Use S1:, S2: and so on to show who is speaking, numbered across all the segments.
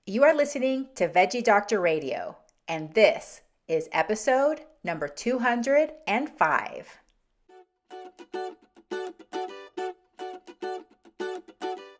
S1: You are listening to Veggie Doctor Radio, and this is episode number 205.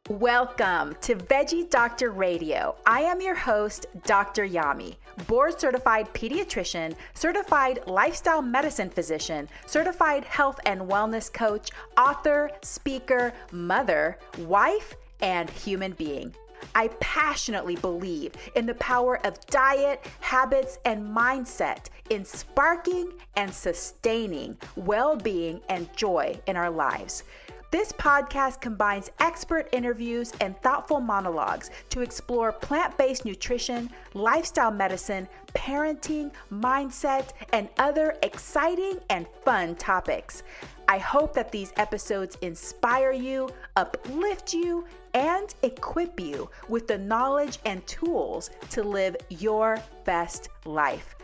S1: Welcome to Veggie Doctor Radio. I am your host, Dr. Yami, board-certified pediatrician, certified lifestyle medicine physician, certified health and wellness coach, author, speaker, mother, wife, and human being. I passionately believe in the power of diet, habits, and mindset in sparking and sustaining well-being and joy in our lives. This podcast combines expert interviews and thoughtful monologues to explore plant-based nutrition, lifestyle medicine, parenting, mindset, and other exciting and fun topics. I hope that these episodes inspire you, uplift you, and equip you with the knowledge and tools to live your best life.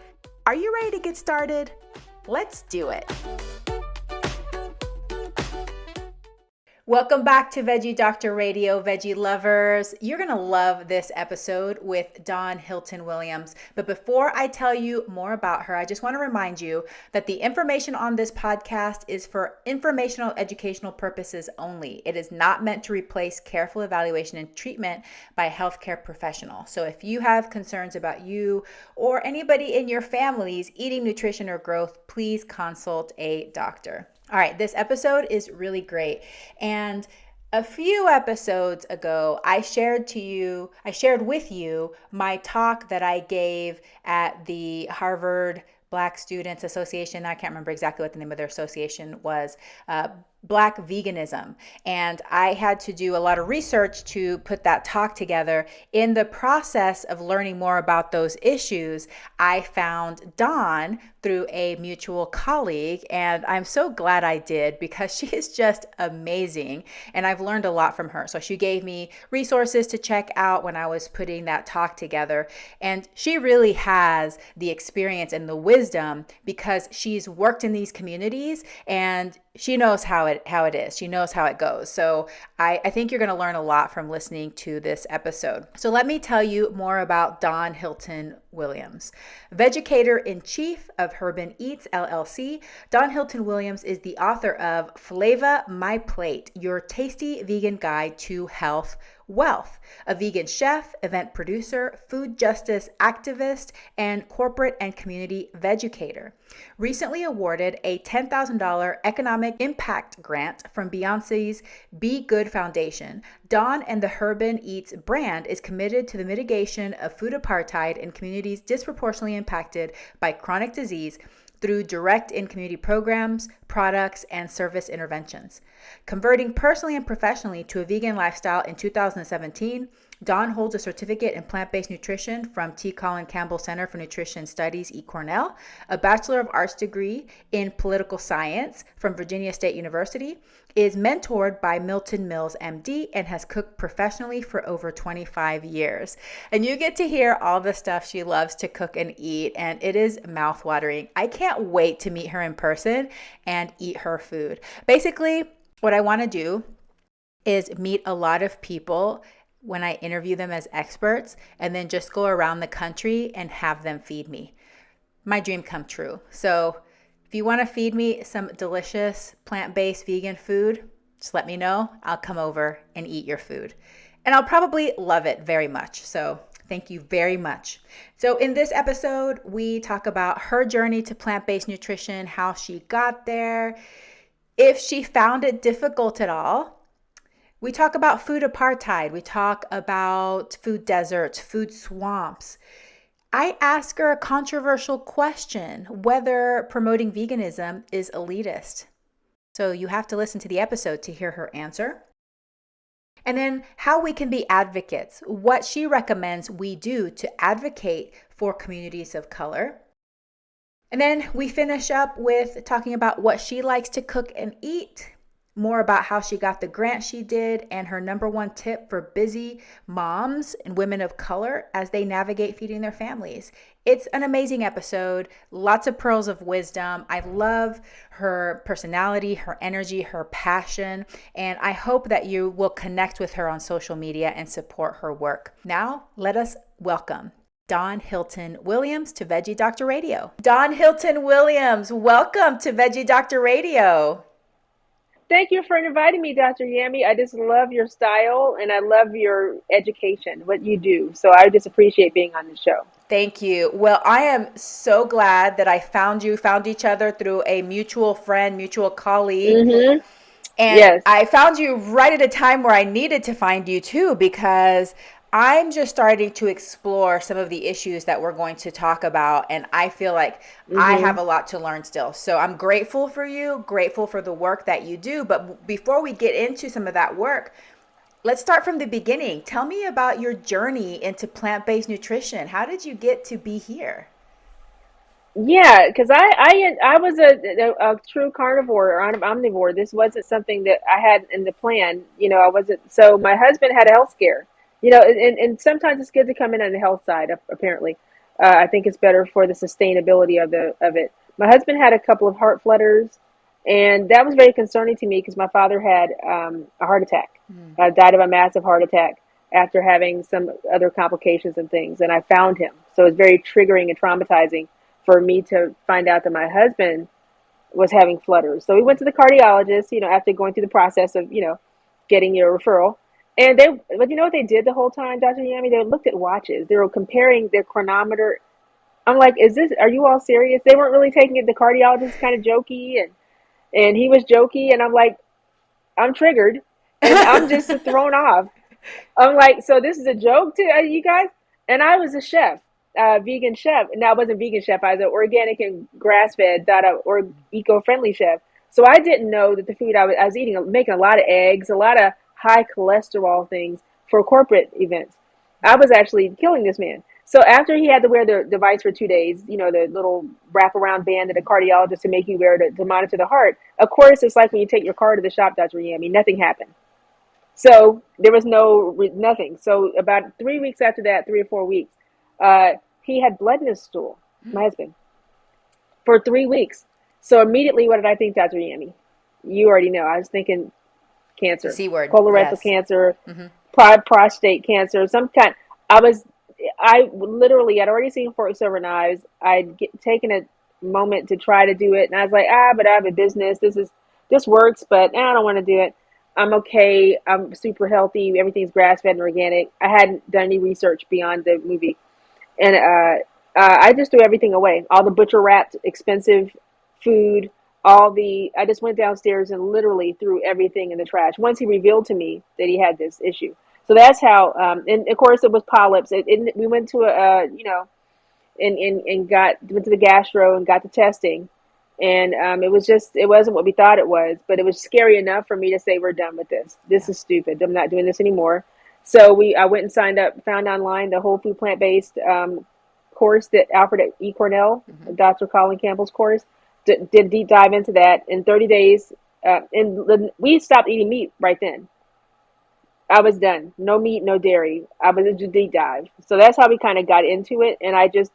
S1: Are you ready to get started? Let's do it. Welcome back to Veggie Doctor Radio, veggie lovers. You're going to love this episode with Dawn Hilton Williams. But before I tell you more about her, I just want to remind you that the information on this podcast is for informational, educational purposes only. It is not meant to replace careful evaluation and treatment by a healthcare professional. So if you have concerns about you or anybody in your family's eating, nutrition, or growth, please consult a doctor. All right, this episode is really great. And a few episodes ago, I shared with you my talk that I gave at the Harvard Black Students Association. I can't remember exactly what the name of their association was, Black Veganism. And I had to do a lot of research to put that talk together. In the process of learning more about those issues, I found Dawn through a mutual colleague, and I'm so glad I did because she is just amazing, and I've learned a lot from her. So she gave me resources to check out when I was putting that talk together, and she really has the experience and the wisdom because she's worked in these communities and she knows how it is. She knows how it goes. So I think you're going to learn a lot from listening to this episode. So let me tell you more about Dawn Hilton Williams. Vegucator-in-Chief of Urban Eats, LLC, Dawn Hilton Williams is the author of Flava My Plate, Your Tasty Vegan Guide to Health Wealth, a vegan chef, event producer, food justice activist, and corporate and community vegucator. Recently awarded a $10,000 economic impact grant from Beyonce's Be Good Foundation, Dawn and the Urban Eats brand is committed to the mitigation of food apartheid in communities disproportionately impacted by chronic disease through direct in-community programs, products, and service interventions. Converting personally and professionally to a vegan lifestyle in 2017, Dawn holds a certificate in plant-based nutrition from T. Colin Campbell Center for Nutrition Studies, Cornell, a Bachelor of Arts degree in political science from Virginia State University, is mentored by Milton Mills, MD, and has cooked professionally for over 25 years. And you get to hear all the stuff she loves to cook and eat, and it is mouthwatering. I can't wait to meet her in person and eat her food. Basically, what I want to do is meet a lot of people when I interview them as experts and then just go around the country and have them feed me. My dream come true. So if you want to feed me some delicious plant-based vegan food, just let me know. I'll come over and eat your food. And I'll probably love it very much. So thank you very much. So in this episode, we talk about her journey to plant-based nutrition, how she got there, if she found it difficult at all. We talk about food apartheid. We talk about food deserts, food swamps. I ask her a controversial question, whether promoting veganism is elitist. So you have to listen to the episode to hear her answer. And then how we can be advocates, what she recommends we do to advocate for communities of color. And then we finish up with talking about what she likes to cook and eat, more about how she got the grant she did and her number one tip for busy moms and women of color as they navigate feeding their families. It's an amazing episode, lots of pearls of wisdom. I love her personality, her energy, her passion, and I hope that you will connect with her on social media and support her work. Now, let us welcome Dawn Hilton Williams to Veggie Doctor Radio. Dawn Hilton Williams, welcome to Veggie Doctor Radio.
S2: Thank you for inviting me, Dr. Yami. I just love your style and I love your education, what you do. So I just appreciate being on the show.
S1: Thank you. Well, I am so glad that I found each other through a mutual friend, mutual colleague.
S2: Mm-hmm.
S1: And
S2: Yes.
S1: I found you right at a time where I needed to find you too, because I'm just starting to explore some of the issues that we're going to talk about. And I feel like I have a lot to learn still. So I'm grateful for you, grateful for the work that you do. But before we get into some of that work, let's start from the beginning. Tell me about your journey into plant-based nutrition. How did you get to be here?
S2: Yeah, because I was a true carnivore or omnivore. This wasn't something that I had in the plan. I wasn't. So my husband had a health scare. And sometimes it's good to come in on the health side. Apparently, I think it's better for the sustainability of it. My husband had a couple of heart flutters, and that was very concerning to me because my father had a heart attack, died of a massive heart attack after having some other complications and things. And I found him, so it was very triggering and traumatizing for me to find out that my husband was having flutters. So we went to the cardiologist, after going through the process of, getting your referral. And but you know what they did the whole time, Dr. Yami? They looked at watches. They were comparing their chronometer. I'm like, are you all serious? They weren't really taking it. The cardiologist kind of jokey and he was jokey. And I'm like, I'm triggered and I'm just thrown off. I'm like, so this is a joke to you guys? And I was a chef, vegan chef. No, I wasn't vegan chef. I was an organic and grass-fed, or eco-friendly chef. So I didn't know that the food I was eating, making a lot of eggs, a lot of high cholesterol things for corporate events. I was actually killing this man. So after he had to wear the device for 2 days, the little wraparound band that a cardiologist to make you wear to monitor the heart, of course, it's like when you take your car to the shop, Dr. Yami, nothing happened. So there was nothing. So about 3 weeks after that, 3 or 4 weeks, he had blood in his stool, my husband, for 3 weeks. So immediately, what did I think, Dr. Yami? You already know. I was thinking cancer,
S1: C word,
S2: colorectal
S1: yes.
S2: cancer, prostate cancer, some kind. I literally, I'd already seen forks over knives. I'd taken a moment to try to do it. And I was like, but I have a business. This works, but I don't want to do it. I'm okay. I'm super healthy. Everything's grass-fed and organic. I hadn't done any research beyond the movie. And I just threw everything away. All the butcher-wrapped, expensive food, I just went downstairs and literally threw everything in the trash once he revealed to me that he had this issue. So that's how, and of course it was polyps. We went to went to the gastro and got the testing. And it wasn't what we thought it was, but it was scary enough for me to say, we're done with this. This is stupid. I'm not doing this anymore. So I went and signed up, found online the whole food plant-based course that Alfred at E. Cornell, Dr. Colin Campbell's course, did a deep dive into that in 30 days. And we stopped eating meat right then. I was done. No meat, no dairy. I was a deep dive. So that's how we kind of got into it. And I just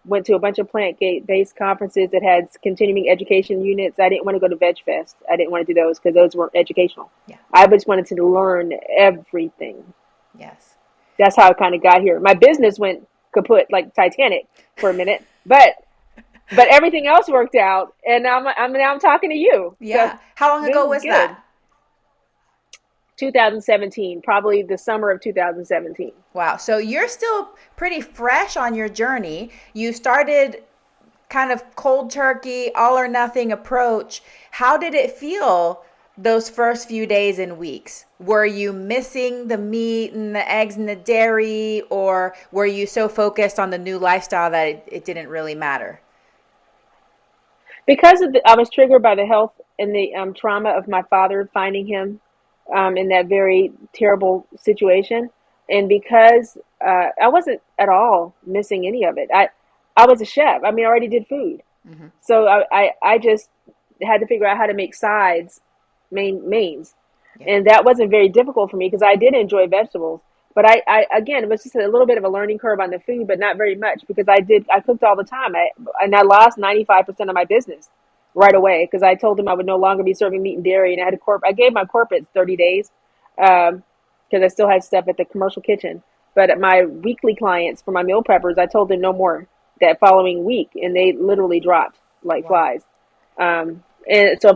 S2: went to a bunch of plant-based conferences that had continuing education units. I didn't want to go to Veg Fest. I didn't want to do those because those weren't educational.
S1: Yeah.
S2: I just wanted to learn everything.
S1: Yes.
S2: That's how I kind of got here. My business went kaput like Titanic for a minute, but everything else worked out. And now I'm talking to you.
S1: Yeah.
S2: So
S1: how long ago was that?
S2: 2017, probably the summer of 2017.
S1: Wow. So you're still pretty fresh on your journey. You started kind of cold turkey, all or nothing approach. How did it feel those first few days and weeks? Were you missing the meat and the eggs and the dairy, or were you so focused on the new lifestyle that it didn't really matter?
S2: Because I was triggered by the health and the trauma of my father finding him in that very terrible situation. And because I wasn't at all missing any of it. I was a chef. I mean, I already did food. So I just had to figure out how to make sides mains.
S1: Yeah.
S2: And that wasn't very difficult for me because I did enjoy vegetables. But I again, it was just a little bit of a learning curve on the food, but not very much because I cooked all the time. And I lost 95% of my business right away because I told them I would no longer be serving meat and dairy. And I gave my corporate 30 days because I still had stuff at the commercial kitchen. But at my weekly clients for my meal preppers, I told them no more that following week, and they literally dropped like
S1: Wow.
S2: flies. And so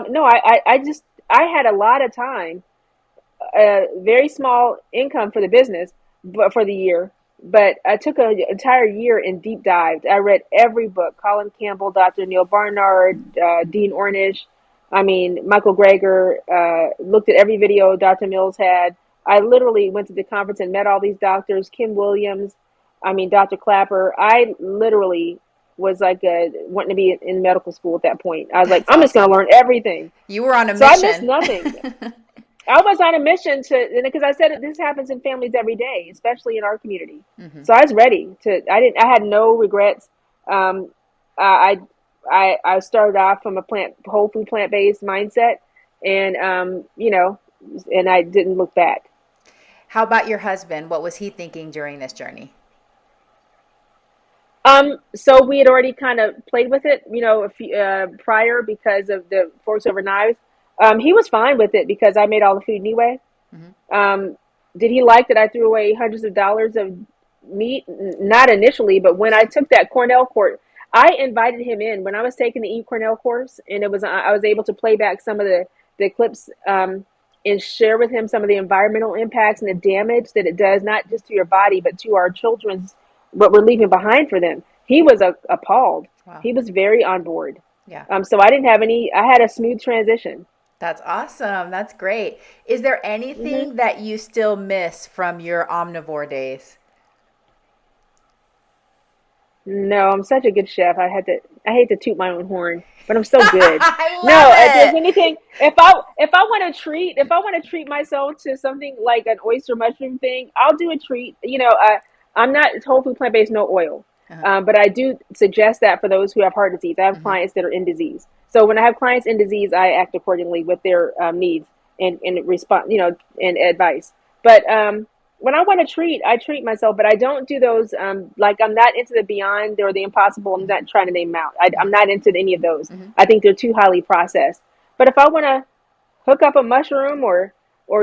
S2: no, I had a lot of time, a very small income for the business, but for the year. But I took an entire year and deep dived. I read every book: Colin Campbell, Dr. Neil Barnard, Dean Ornish. I mean, Michael Greger. Looked at every video Dr. Mills had. I literally went to the conference and met all these doctors. Kim Williams. I mean, Dr. Clapper. I literally was like wanting to be in medical school at that point. I was like,
S1: That's
S2: I'm just going to
S1: awesome.
S2: learn everything.
S1: You were on a
S2: So I missed
S1: mission.
S2: nothing. I was on a mission because I said this happens in families every day, especially in our community.
S1: Hmm.
S2: So I was ready to. I had no regrets. Um, I, I started off from a whole food, plant based mindset, and and I didn't look back.
S1: How about your husband? What was he thinking during this journey?
S2: So we had already kind of played with it, a few, prior because of the forks over knives. He was fine with it because I made all the food anyway.
S1: Hmm.
S2: Um, did he like that I threw away hundreds of dollars of meat? Not initially, but when I took that Cornell course, I invited him in when I was taking the Cornell course, and I was able to play back some of the clips and share with him some of the environmental impacts and the damage that it does, not just to your body, but to our children's what we're leaving behind for them. He was appalled.
S1: Wow.
S2: He was very on board.
S1: Yeah.
S2: So I didn't have any. I had a smooth transition.
S1: That's awesome. That's great. Is there
S2: Hmm.
S1: anything that you still miss from your omnivore days?
S2: No, I'm such a good chef. I hate to toot my own horn, but I'm so good.
S1: I
S2: No,
S1: love
S2: if there's
S1: it.
S2: anything, if I want to treat myself to something like an oyster mushroom thing, I'll do a treat. I'm not whole food plant based, no oil.
S1: Uh-huh.
S2: But I do suggest that for those who have heart disease. I have
S1: Hmm.
S2: clients that are in disease. So when I have clients in disease, I act accordingly with their needs and respond, and advice. But when I want to treat, I treat myself, but I don't do those. Like I'm not into the Beyond or the Impossible. I'm
S1: Hmm.
S2: not trying to name them out. I'm
S1: Hmm.
S2: not into any of those.
S1: Hmm.
S2: I think they're too highly processed. But if I want to hook up a mushroom or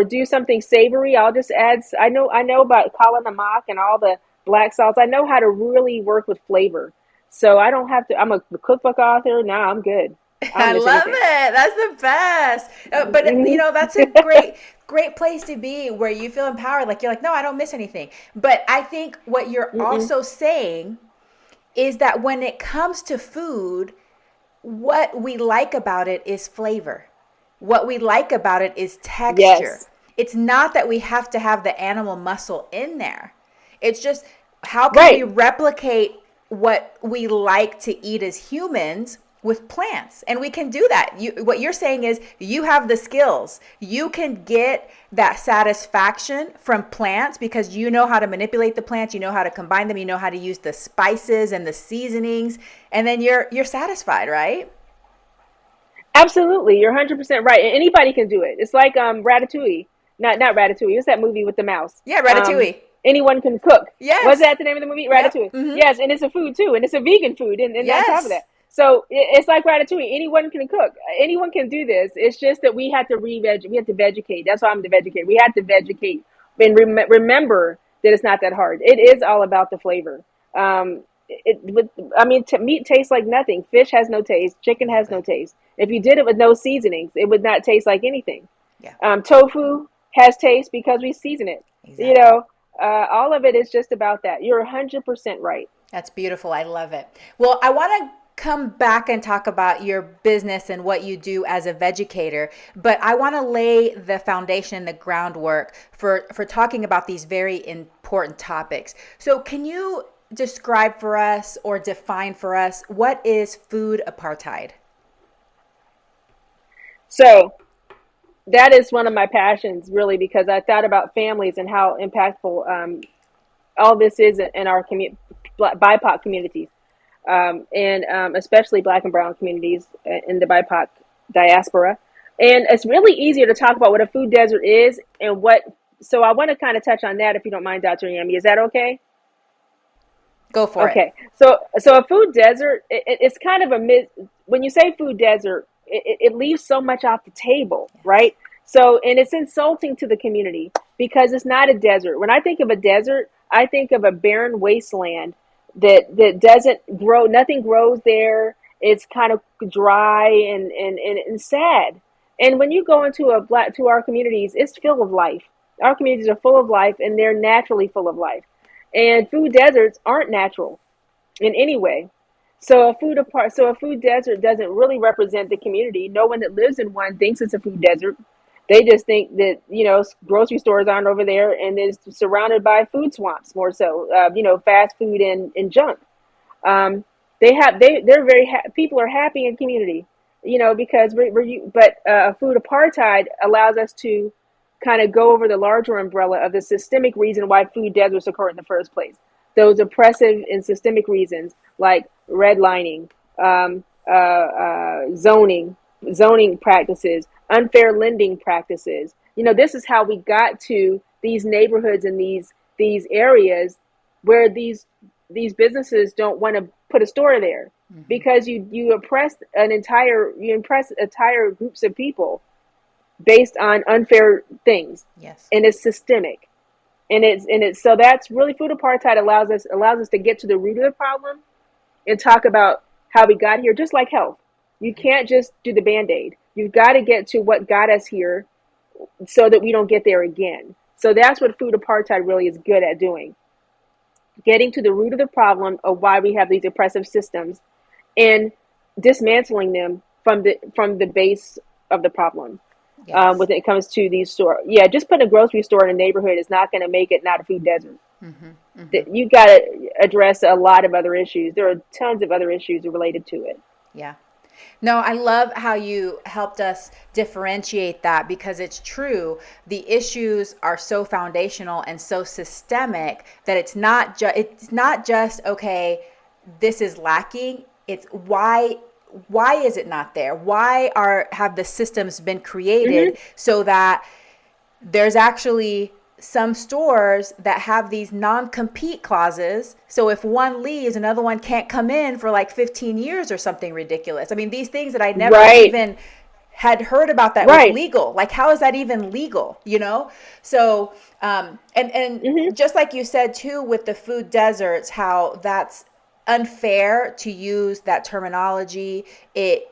S2: do something savory, I'll just add. I know about kala namak and all the black salts. I know how to really work with flavor, so I don't have to. I'm a cookbook author. Now I'm good. I don't
S1: I
S2: miss
S1: love
S2: anything.
S1: it. That's the best. But
S2: Hmm.
S1: that's a great place to be where you feel empowered. Like you're like, no, I don't miss anything. But I think what you're
S2: Mm-mm.
S1: also saying is that when it comes to food, what we like about it is flavor. What we like about it is texture.
S2: Yes.
S1: It's not that we have to have the animal muscle in there. It's just how can we
S2: Right.
S1: replicate what we like to eat as humans with plants? And we can do that. What you're saying is you have the skills. You can get that satisfaction from plants because you know how to manipulate the plants, you know how to combine them, you know how to use the spices and the seasonings, and then you're satisfied, right?
S2: Absolutely, you're 100% right. And anybody can do it. It's like Ratatouille. Not Ratatouille. It's that movie with the mouse.
S1: Yeah,
S2: Um,
S1: ratatouille.
S2: Anyone can cook. Was
S1: Yes.
S2: that the name of the movie?
S1: Yep.
S2: Ratatouille.
S1: Mm-hmm.
S2: Yes, and it's a food too, and it's a vegan food, and on top of
S1: Yes.
S2: that. So it's like Ratatouille. Anyone can cook. Anyone can do this. It's just that we have to we have to vegetate. That's why I'm the vegetarian. We have to vegetate and remember that it's not that hard. It is all about the flavor. I mean, meat tastes like nothing. Fish has no taste. Chicken
S1: Love
S2: has no
S1: it.
S2: taste. If you did it with no seasonings, it would not taste like anything.
S1: Yeah,
S2: Tofu has taste because we season it. You
S1: exactly.
S2: know, all of it is just about that. You're 100% right.
S1: That's beautiful. I love it. Well, I want to come back and talk about your business and what you do as a vegucator, but I want to lay the foundation, the groundwork for talking about these very important topics. So, can you describe for us or define for us what is food apartheid?
S2: So that is one of my passions, really, because I thought about families and how impactful all this is in our BIPOC communities, and especially Black and Brown communities in the BIPOC diaspora. And it's really easier to talk about what a food desert is and what. So I want to kind of touch on that if you don't mind, Dr. Yami. Is that okay?
S1: Go for it.
S2: Okay. So a food desert, it's kind of a when you say food desert, it leaves so much off the table,
S1: Yes.
S2: right? So, and it's insulting to the community because it's not a desert. When I think of a desert, I think of a barren wasteland that doesn't grow, nothing grows there. It's kind of dry and sad. And when you go into to our communities, it's full of life. Our communities are full of life, and they're naturally full of life. And food deserts aren't natural in any way. So a food desert doesn't really represent the community. No one that lives in one thinks it's a food desert. They just think that, grocery stores aren't over there, and it's surrounded by food swamps more so, fast food and junk. Um, they're very people are happy in community, because but food apartheid allows us to kind of go over the larger umbrella of the systemic reason why food deserts occur in the first place. Those oppressive and systemic reasons like redlining, zoning practices, unfair lending practices. This is how we got to these neighborhoods and these areas where these businesses don't want to put a store there, because you oppress entire groups of people based on unfair things.
S1: Yes.
S2: And it's systemic, and it's so that's really food apartheid allows us to get to the root of the problem and talk about how we got here. Just like health, you can't just do the band-aid. You've got to get to what got us here so that we don't get there again. So that's what food apartheid really is good at doing: getting to the root of the problem of why we have these oppressive systems and dismantling them from the base of the problem.
S1: Yes.
S2: When it comes to these stores, yeah, just putting a grocery store in a neighborhood is not going to make it not a food desert. You got to address a lot of other issues. There are tons of other issues related to it.
S1: Yeah. No, I love how you helped us differentiate that, because it's true. The issues are so foundational and so systemic that it's not just okay, this is lacking. It's why is it not there? Why have the systems been
S2: Mm-hmm.
S1: created so that there's actually some stores that have these non-compete clauses. So if one leaves, another one can't come in for like 15 years or something ridiculous. I mean, these things that I never
S2: Right.
S1: even had heard about that was
S2: Right.
S1: legal. Like, how is that even legal? So and
S2: Mm-hmm.
S1: just like you said too, with the food deserts, how that's unfair to use that terminology. It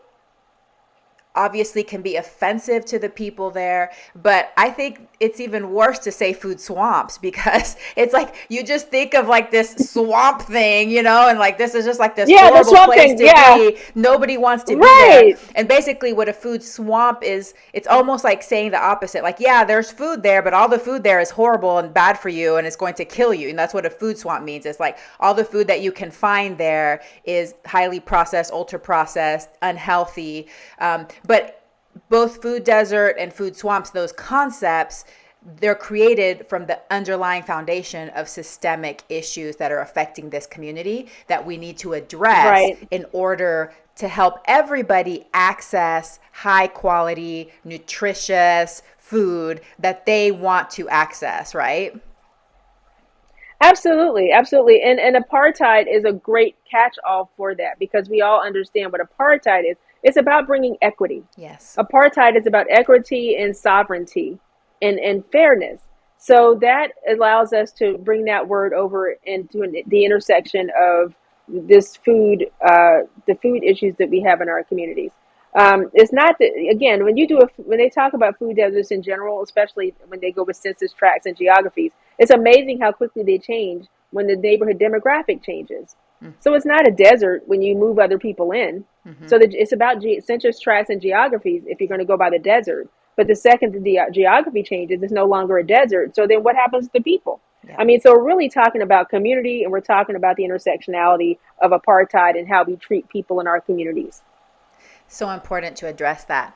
S1: obviously can be offensive to the people there, but I think it's even worse to say food swamps, because it's like you just think of like this swamp thing, and like this is just like this
S2: Yeah, the
S1: horrible
S2: swamp
S1: place
S2: thing.
S1: to
S2: Yeah.
S1: be. Nobody wants to be there.
S2: Right.
S1: And basically what a food swamp is, it's almost like saying the opposite. Like, yeah, there's food there, but all the food there is horrible and bad for you and it's going to kill you. And that's what a food swamp means. It's like all the food that you can find there is highly processed, ultra processed, unhealthy. But both food desert and food swamps, those concepts, they're created from the underlying foundation of systemic issues that are affecting this community that we need to address
S2: Right.
S1: in order to help everybody access high quality, nutritious food that they want to access, right?
S2: Absolutely, absolutely. And apartheid is a great catch-all for that, because we all understand what apartheid is. It's about bringing equity.
S1: Yes.
S2: Apartheid is about equity and sovereignty and fairness. So that allows us to bring that word over into the intersection of the food issues that we have in our communities. It's not that, again, when they talk about food deserts in general, especially when they go with census tracts and geographies, it's amazing how quickly they change when the neighborhood demographic changes. So it's not a desert when you move other people in. So it's about census tracts and geographies if you're going to go by the desert. But the second the geography changes, it's no longer a desert. So then what happens to the people?
S1: Yeah.
S2: I mean, so we're really talking about community, and we're talking about the intersectionality of apartheid and how we treat people in our communities.
S1: So important to address that.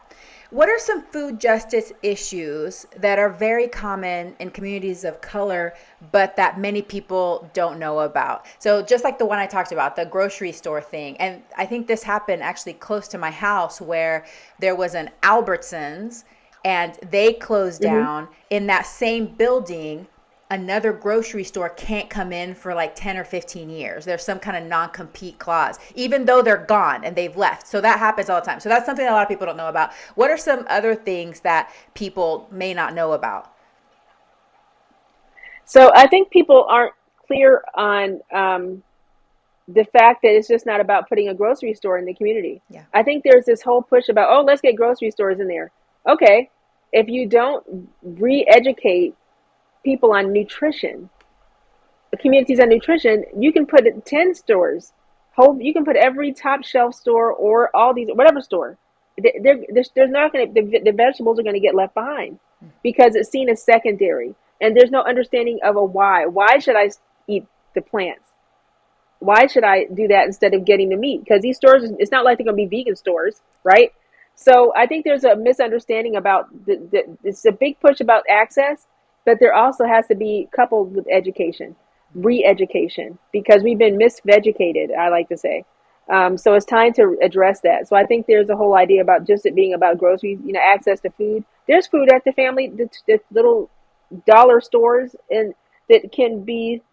S1: What are some food justice issues that are very common in communities of color, but that many people don't know about? So, just like the one I talked about, the grocery store thing. And I think this happened actually close to my house where there was an Albertsons and they closed
S2: Hmm.
S1: down in that same building. Another grocery store can't come in for like 10 or 15 years. There's some kind of non-compete clause, even though they're gone and they've left. So that happens all the time. So that's something that a lot of people don't know about. What are some other things that people may not know about?
S2: So I think people aren't clear on the fact that it's just not about putting a grocery store in the community.
S1: Yeah.
S2: I think there's this whole push about, oh, let's get grocery stores in there. Okay, if you don't re-educate people on nutrition, communities on nutrition, you can put 10 stores. You can put every top shelf store or all these, whatever store. There's not going to, the vegetables are going to get left behind because it's seen as secondary. And there's no understanding of a why. Why should I eat the plants? Why should I do that instead of getting the meat? Because these stores, it's not like they're going to be vegan stores, right? So I think there's a misunderstanding about it's a big push about access, but there also has to be coupled with education, re-education, because we've been misvegucated, I like to say. So it's time to address that. So I think there's a whole idea about just it being about groceries, access to food. There's food at the little dollar stores, and that can be,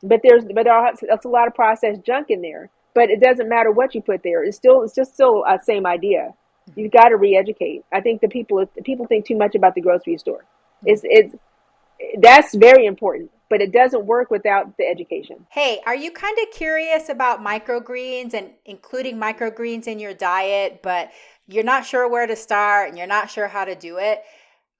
S2: that's a lot of processed junk in there. But it doesn't matter what you put there. It's just still a same idea. You've got to re-educate. I think the people think too much about the grocery store. It's That's very important, but it doesn't work without the education.
S1: Hey, are you kind of curious about microgreens and including microgreens in your diet, but you're not sure where to start and you're not sure how to do it?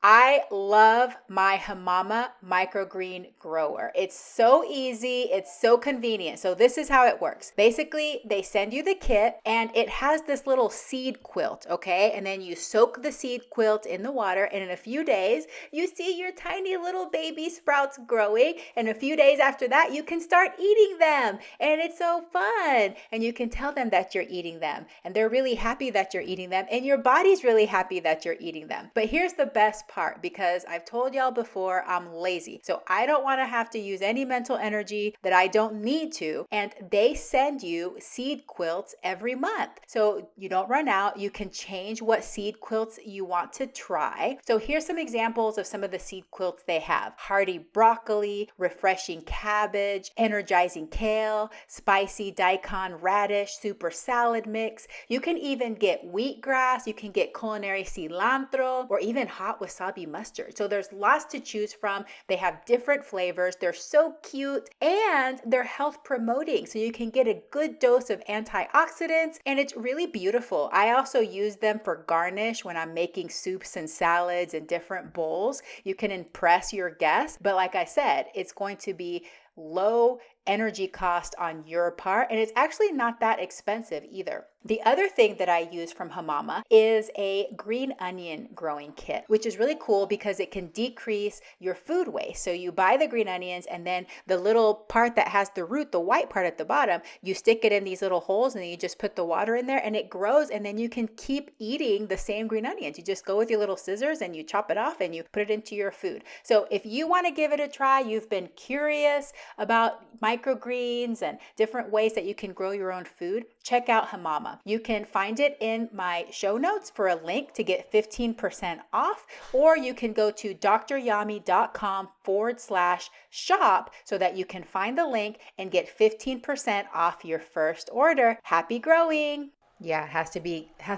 S1: I love my Hamama microgreen grower. It's so easy, it's so convenient. So this is how it works. Basically, they send you the kit and it has this little seed quilt, okay? And then you soak the seed quilt in the water and in a few days, you see your tiny little baby sprouts growing. And a few days after that, you can start eating them. And it's so fun. And you can tell them that you're eating them. And they're really happy that you're eating them. And your body's really happy that you're eating them. But here's the best part, because I've told y'all before, I'm lazy. So I don't want to have to use any mental energy that I don't need to. And they send you seed quilts every month. So you don't run out. You can change what seed quilts you want to try. So here's some examples of some of the seed quilts they have: hearty broccoli, refreshing cabbage, energizing kale, spicy daikon radish, super salad mix. You can even get wheatgrass. You can get culinary cilantro, or even hot wasabi mustard. So there's lots to choose from. They have different flavors. They're so cute and they're health promoting. So you can get a good dose of antioxidants and it's really beautiful. I also use them for garnish when I'm making soups and salads and different bowls. You can impress your guests. But like I said, it's going to be low energy cost on your part, and it's actually not that expensive either. The other thing that I use from Hamama is a green onion growing kit, which is really cool because it can decrease your food waste. So you buy the green onions and then the little part that has the root, the white part at the bottom, you stick it in these little holes and then you just put the water in there and it grows, and then you can keep eating the same green onions. You just go with your little scissors and you chop it off and you put it into your food. So if you want to give it a try, you've been curious about microgreens and different ways that you can grow your own food, check out Hamama. You can find it in my show notes for a link to get 15% off, or you can go to dryami.com/shop so that you can find the link and get 15% off your first order. Happy growing. Yeah, it has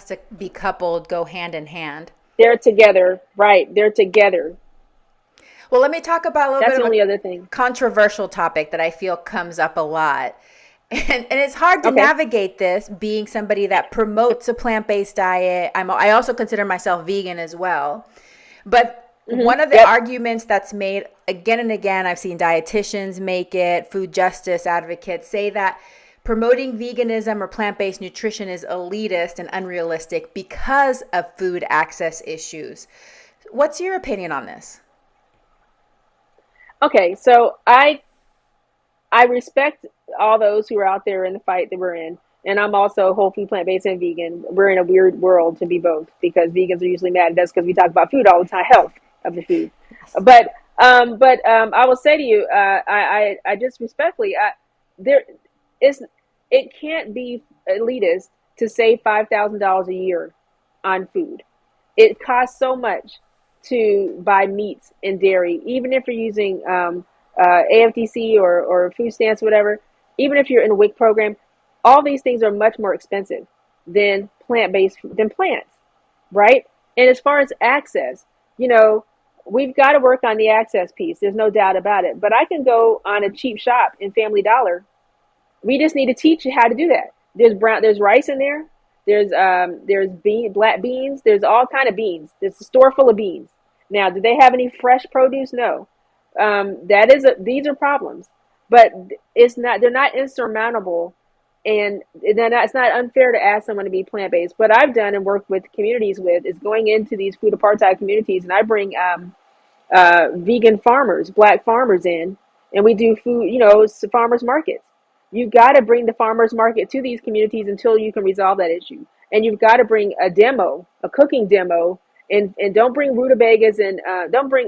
S1: to be coupled, go hand in hand.
S2: They're together, right? They're together.
S1: Well, let me talk about a little
S2: That's
S1: bit
S2: the
S1: of a
S2: only other thing.
S1: controversial topic that I feel comes up a lot. And it's hard to
S2: Okay.
S1: navigate this being somebody that promotes a plant-based diet. I also consider myself vegan as well. But
S2: Hmm.
S1: one of the
S2: Yep.
S1: arguments that's made again and again, I've seen dietitians make it, food justice advocates say that promoting veganism or plant-based nutrition is elitist and unrealistic because of food access issues. What's your opinion on this?
S2: Okay. So I respect all those who are out there in the fight that we're in. And I'm also whole food, plant-based, and vegan. We're in a weird world to be both because vegans are usually mad at us because we talk about food all the time, health of the food.
S1: Yes.
S2: But I will say to you, I just respectfully, there is, it can't be elitist to save $5,000 a year on food. It costs so much to buy meats and dairy, even if you're using AFDC or food stamps, whatever. Even if you're in a WIC program, all these things are much more expensive than plant-based than plants, right? And as far as access, you know, we've got to work on the access piece. There's no doubt about it. But I can go on a cheap shop in Family Dollar. We just need to teach you how to do that. There's rice in there. There's black beans. There's all kind of beans. There's a store full of beans. Now, do they have any fresh produce? No. These are problems, but it's not. They're not insurmountable, and it's not unfair to ask someone to be plant based. What I've done and worked with communities with is going into these food apartheid communities, and I bring vegan farmers, black farmers in, and we do food, farmers markets. You've got to bring the farmers market to these communities until you can resolve that issue. And you've got to bring a demo, a cooking demo, and don't bring rutabagas and don't bring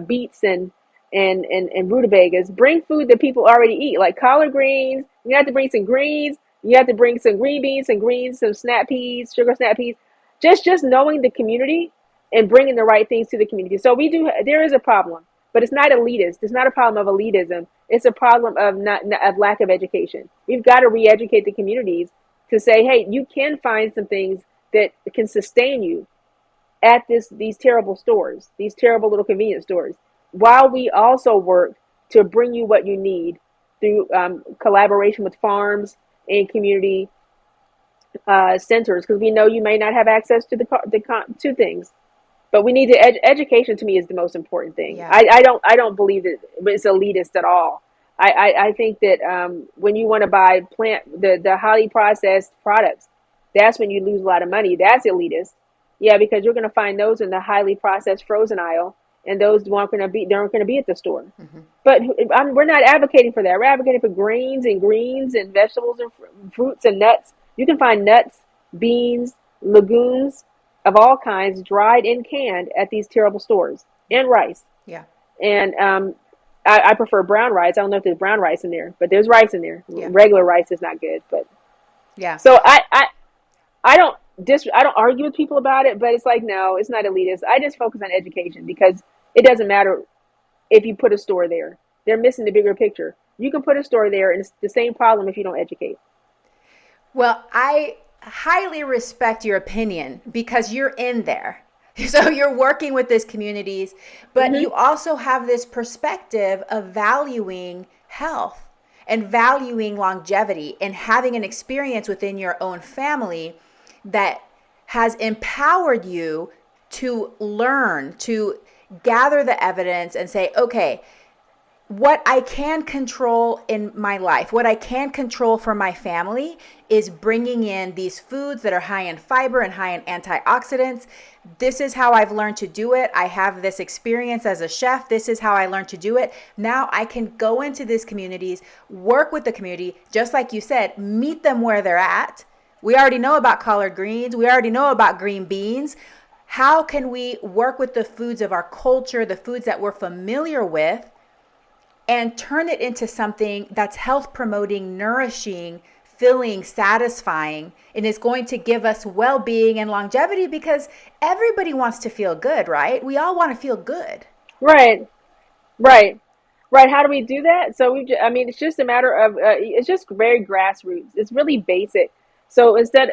S2: beets and rutabagas. Bring food that people already eat, like collard greens. You have to bring some greens. You have to bring some green beans, some greens, some snap peas, sugar snap peas. Just knowing the community and bringing the right things to the community. So there is a problem, but it's not elitist. It's not a problem of elitism. It's a problem of of lack of education. We've got to re-educate the communities to say, hey, you can find some things that can sustain you at these terrible stores, these terrible little convenience stores, while we also work to bring you what you need through collaboration with farms and community centers, because we know you may not have access to to things. But we need to education. To me, is the most important thing.
S1: Yeah.
S2: I don't believe that it's elitist at all. I think that when you want to buy the highly processed products, that's when you lose a lot of money. That's elitist. Yeah, because you're going to find those in the highly processed frozen aisle, and those aren't going to be at the store.
S1: Mm-hmm.
S2: But we're not advocating for that. We're advocating for grains and greens and vegetables and fruits and nuts. You can find nuts, beans, legumes of all kinds, dried and canned at these terrible stores, and rice.
S1: Yeah.
S2: And I prefer brown rice. I don't know if there's brown rice in there, but there's rice in there.
S1: Yeah.
S2: Regular rice is not good, but
S1: yeah.
S2: So I don't argue with people about it, but it's like, no, it's not elitist. I just focus on education because it doesn't matter if you put a store there. They're missing the bigger picture. You can put a store there, and it's the same problem if you don't educate.
S1: Well, I highly respect your opinion because you're in there. So you're working with these communities, but
S2: Mm-hmm.
S1: you also have this perspective of valuing health and valuing longevity and having an experience within your own family that has empowered you to learn, to gather the evidence and say, okay, what I can control in my life, what I can control for my family is bringing in these foods that are high in fiber and high in antioxidants. This is how I've learned to do it. I have this experience as a chef. This is how I learned to do it. Now I can go into these communities, work with the community, just like you said, meet them where they're at. We already know about collard greens. We already know about green beans. How can we work with the foods of our culture, the foods that we're familiar with, and turn it into something that's health promoting, nourishing, filling, satisfying, and is going to give us well-being and longevity because everybody wants to feel good, right? We all want to feel good.
S2: Right. How do we do that? So it's just a matter of, it's just very grassroots. It's really basic. So instead,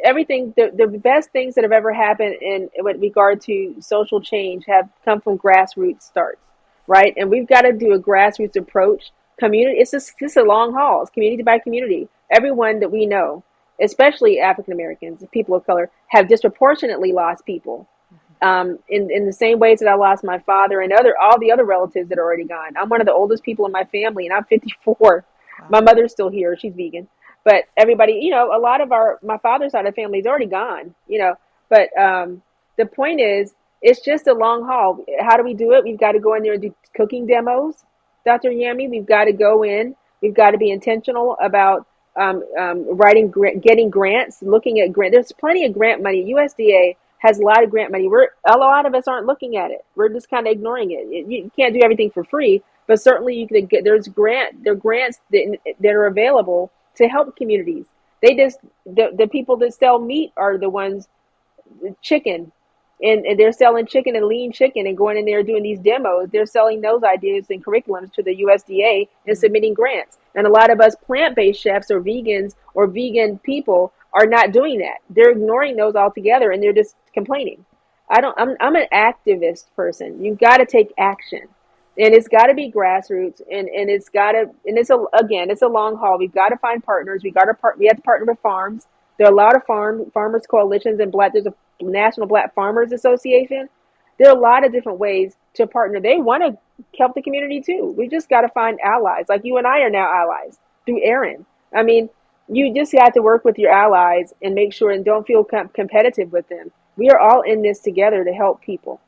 S2: everything, the best things that have ever happened with regard to social change have come from grassroots starts. Right. And we've got to do a grassroots approach. Community. It's just a long haul. It's community by community. Everyone that we know, especially African Americans, people of color, have disproportionately lost people. In the same ways that I lost my father and all the other relatives that are already gone. I'm one of the oldest people in my family, and I'm 54. Wow. My mother's still here. She's vegan. But everybody, a lot of my father's side of the family is already gone, But the point is, it's just a long haul. How do we do it? We've got to go in there and do cooking demos, Dr. Yami. We've got to go in. We've got to be intentional about getting grants, looking at grant. There's plenty of grant money. USDA has a lot of grant money. A lot of us aren't looking at it. We're just kind of ignoring it. You can't do everything for free, but certainly you can get. There are grants that are available to help communities. The people that sell meat are the ones, chicken, and they're selling chicken and lean chicken and going in there doing these demos. They're selling those ideas and curriculums to the USDA and submitting grants. And a lot of us plant-based chefs or vegans or vegan people are not doing that. They're ignoring those altogether, and they're just complaining. I'm an activist person. You've got to take action, and it's got to be grassroots, and it's a long haul. We've got to find partners. We have to partner with farms. There are a lot of farmers coalitions, and there's a National Black Farmers Association. There are a lot of different ways to partner. They want to help the community too. We just got to find allies. Like you and I are now allies through Aaron. I mean, you just have to work with your allies and make sure, and don't feel competitive with them. We are all in this together to help people,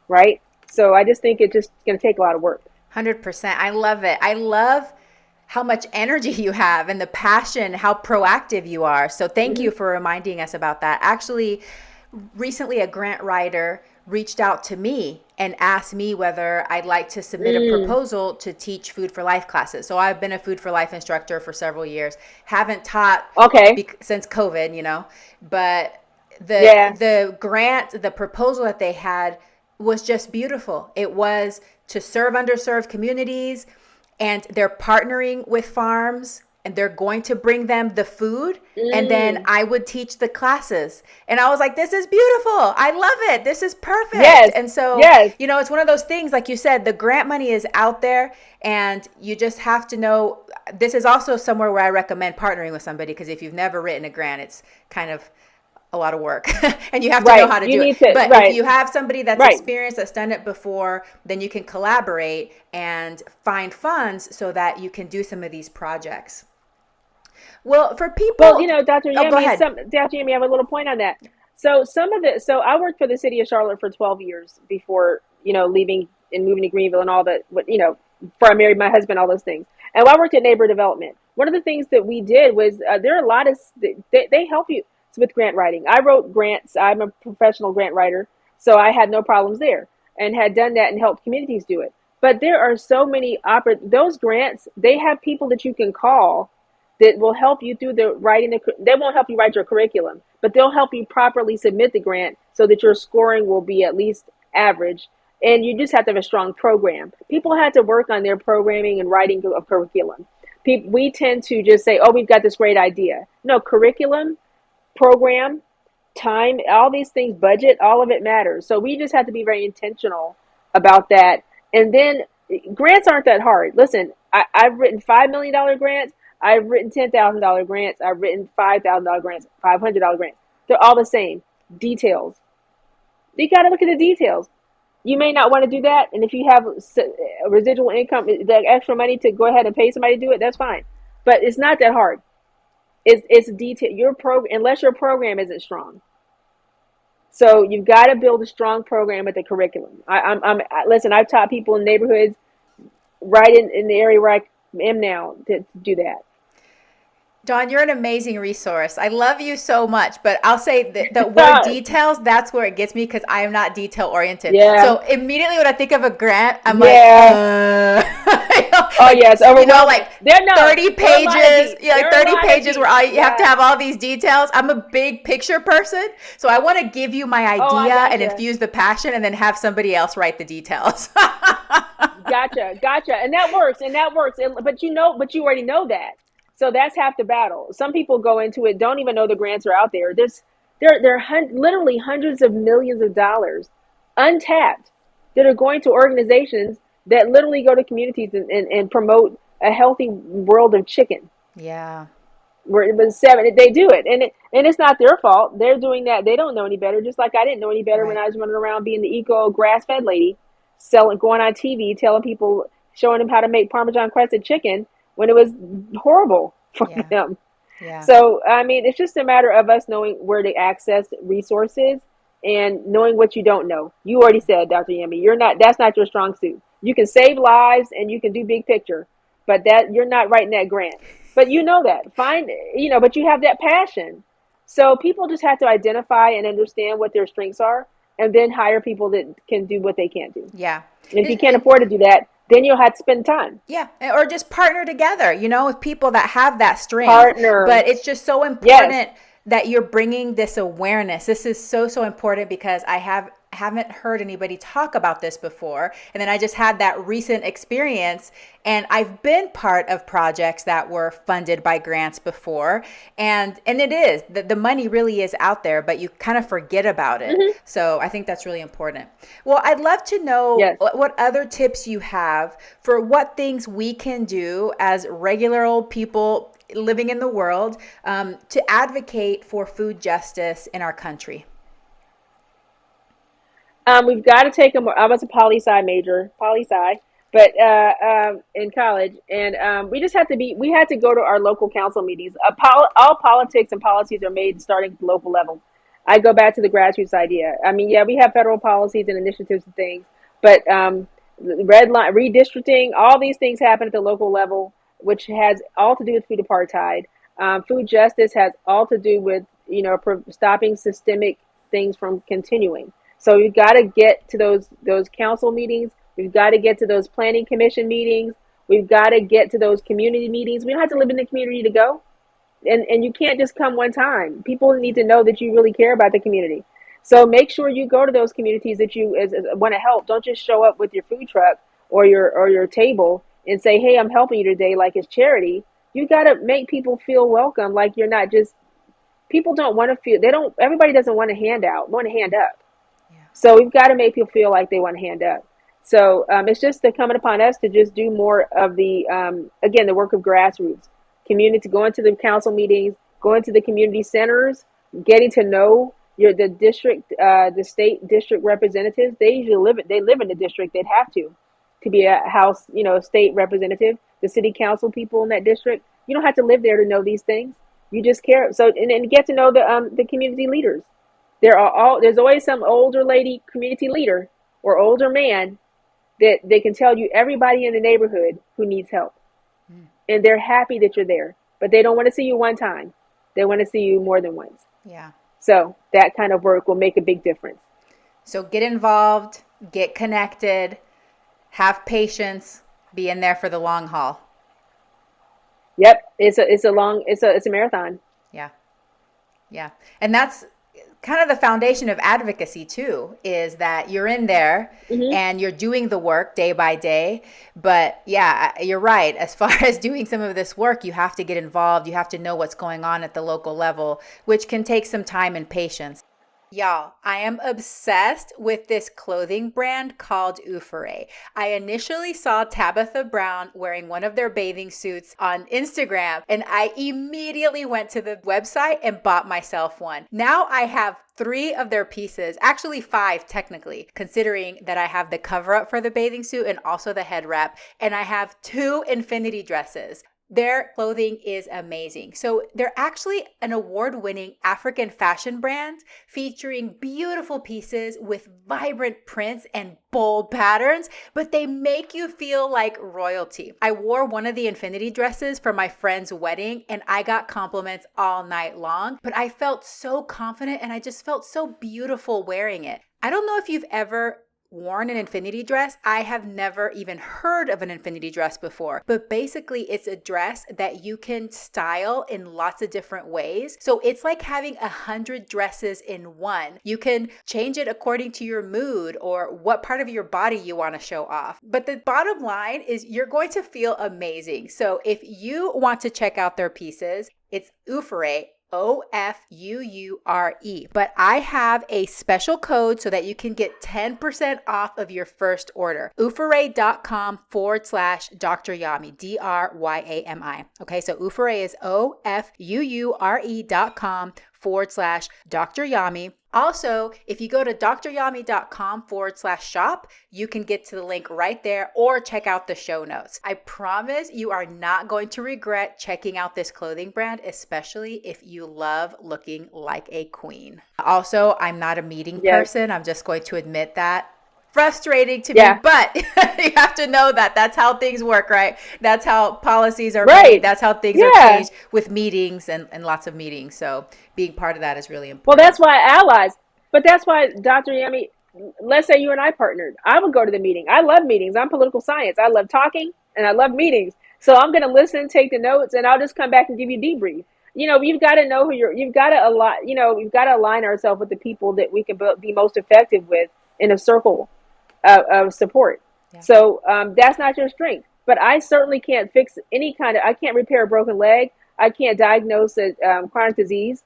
S2: right? So I just think it's just going to take a lot of work.
S1: 100%. I love it. I love how much energy you have and the passion, how proactive you are. So thank you for reminding us about that. Actually, recently a grant writer reached out to me and asked me whether I'd like to submit a proposal to teach Food for Life classes. So I've been a Food for Life instructor for several years. Haven't taught since COVID, but the grant, the proposal that they had was just beautiful. It was to serve underserved communities, and they're partnering with farms, and they're going to bring them the food, and then I would teach the classes. And I was like, this is beautiful. I love it. This is perfect.
S2: Yes.
S1: And so, it's one of those things, like you said, the grant money is out there, and you just have to know. This is also somewhere where I recommend partnering with somebody, because if you've never written a grant, it's kind of a lot of work and you have to know how to do it. But if you have somebody that's experienced, that's done it before, then you can collaborate and find funds so that you can do some of these projects. Well, for people,
S2: Dr. Yemi, Dr. Yemi, I have a little point on that. So I worked for the city of Charlotte for 12 years before, leaving and moving to Greenville and all that, before I married my husband, all those things. And I worked at neighbor development. One of the things that we did was, there are a lot of, they help you with grant writing. I wrote grants. I'm a professional grant writer, so I had no problems there, and had done that and helped communities do it. But there are so many those grants. They have people that you can call that will help you through the writing. They won't help you write your curriculum, but they'll help you properly submit the grant so that your scoring will be at least average. And you just have to have a strong program. People had to work on their programming and writing of curriculum. We tend to just say, "Oh, we've got this great idea." No, curriculum, program, time, all these things, budget, all of it matters. So we just have to be very intentional about that. And then grants aren't that hard. Listen, I've written $5 million grants. I've written $10,000 grants. I've written $5,000 grants, $500 grants. They're all the same. Details. You got to look at the details. You may not want to do that. And if you have residual income, the extra money to go ahead and pay somebody to do it, that's fine. But it's not that hard. It's detail. Unless your program isn't strong. So you've got to build a strong program with the curriculum. Listen, I've taught people in neighborhoods right in the area where I am now to do that.
S1: Dawn, you're an amazing resource. I love you so much, but I'll say the word details, that's where it gets me, because I am not detail oriented. Yeah. So immediately when I think of a grant, I'm like,
S2: oh yes,
S1: like 30 pages, 30 pages where you have to have all these details. I'm a big picture person, so I want to give you my idea and infuse the passion, and then have somebody else write the details.
S2: Gotcha, and that works. But you already know that. So that's half the battle. Some people go into it, don't even know the grants are out there. There are literally hundreds of millions of dollars untapped that are going to organizations that literally go to communities and promote a healthy world of chicken.
S1: Yeah.
S2: Where it was they do it. And it's not their fault. They're doing that. They don't know any better. Just like I didn't know any better when I was running around being the eco grass-fed lady, going on TV, telling people, showing them how to make Parmesan crusted chicken, when it was horrible for them. Yeah. So, I mean, it's just a matter of us knowing where to access resources and knowing what you don't know. You already said, Dr. Yemi, that's not your strong suit. You can save lives and you can do big picture, but that you're not writing that grant. But you know that. But you have that passion. So people just have to identify and understand what their strengths are and then hire people that can do what they can't do.
S1: Yeah.
S2: And if you can't afford to do that, then you'll have to spend time.
S1: Yeah, or just partner together, with people that have that strength.
S2: Partner.
S1: But it's just so
S2: Yes.
S1: important that you're bringing this awareness. This is so, so important because I haven't heard anybody talk about this before. And then I just had that recent experience, and I've been part of projects that were funded by grants before. And it is, the money really is out there, but you kind of forget about it.
S2: Mm-hmm.
S1: So I think that's really important. Well, I'd love to know
S2: Yes.
S1: what other tips you have for what things we can do as regular old people living in the world to advocate for food justice in our country.
S2: We've got to take them. I was a poli-sci, but in college, and we just have to be. We had to go to our local council meetings. All politics and policies are made starting at the local level. I go back to the grassroots idea. I mean, yeah, we have federal policies and initiatives and things, but red line redistricting, all these things happen at the local level, which has all to do with food apartheid. Food justice has all to do with stopping systemic things from continuing. So we've got to get to those council meetings. We've got to get to those planning commission meetings. We've got to get to those community meetings. We don't have to live in the community to go. And you can't just come one time. People need to know that you really care about the community. So make sure you go to those communities that you want to help. Don't just show up with your food truck or your table and say, "Hey, I'm helping you today," like it's charity. You got to make people feel welcome, like you're not just. People don't want to feel. They don't. Everybody doesn't want a handout. Want a hand up. Yeah. So we've got to make people feel like they want a hand up. So it's just coming upon us to just do more of the again the work of grassroots. Community, going to the council meetings, going to the community centers, getting to know the district, the state district representatives. They usually live in the district. They'd have to be a house, state representative, the city council people in that district. You don't have to live there to know these things. You just care. So and get to know the community leaders. There's always some older lady community leader or older man that they can tell you everybody in the neighborhood who needs help. And they're happy that you're there, but they don't want to see you one time. They want to see you more than once.
S1: Yeah.
S2: So that kind of work will make a big difference.
S1: So get involved, get connected, have patience, be in there for the long haul.
S2: Yep. It's a marathon.
S1: Yeah. Yeah. And that's kind of the foundation of advocacy too, is that you're in there and you're doing the work day by day. But yeah, you're right. As far as doing some of this work, you have to get involved. You have to know what's going on at the local level, which can take some time and patience. Y'all, I am obsessed with this clothing brand called Omnivore. I initially saw Tabitha Brown wearing one of their bathing suits on Instagram, and I immediately went to the website and bought myself one. Now I have 3 of their pieces, actually 5 technically, considering that I have the cover up for the bathing suit and also the head wrap, and I have 2 infinity dresses. Their clothing is amazing. So they're actually an award-winning African fashion brand featuring beautiful pieces with vibrant prints and bold patterns, but they make you feel like royalty. I wore one of the infinity dresses for my friend's wedding and I got compliments all night long, but I felt so confident and I just felt so beautiful wearing it. I don't know if you've ever worn an infinity dress. I have never even heard of an infinity dress before, but basically it's a dress that you can style in lots of different ways. So it's like having 100 dresses in one. You can change it according to your mood or what part of your body you want to show off. But the bottom line is you're going to feel amazing. So if you want to check out their pieces, it's Omnivore, Offuure. But I have a special code so that you can get 10% off of your first order. Omnivore.com/Dr. Yami, DRYAMI. Okay, so Omnivore is Offuure.com/Dr. Yami. Also, if you go to dryami.com/shop, you can get to the link right there or check out the show notes. I promise you are not going to regret checking out this clothing brand, especially if you love looking like a queen. Also, I'm not a meeting person. I'm just going to admit that. frustrating to me,
S2: Yeah.
S1: but you have to know that that's how things work, right? That's how policies are made.
S2: Right.
S1: That's how things are
S2: Yeah.
S1: changed with meetings and lots of meetings. So being part of that is really
S2: Well,
S1: important.
S2: that's why allies. But that's why, Dr. Yami, let's say you and I partnered. I would go to the meeting. I love meetings. I'm political science. I love talking and I love meetings. So I'm going to listen, take the notes, and I'll just come back and give you debrief. You've got to know who you've got to align, we've got to align ourselves with the people that we can be most effective with in a circle of support.
S1: Yeah.
S2: So that's not your strength. But I certainly can't fix I can't repair a broken leg. I can't diagnose a chronic disease,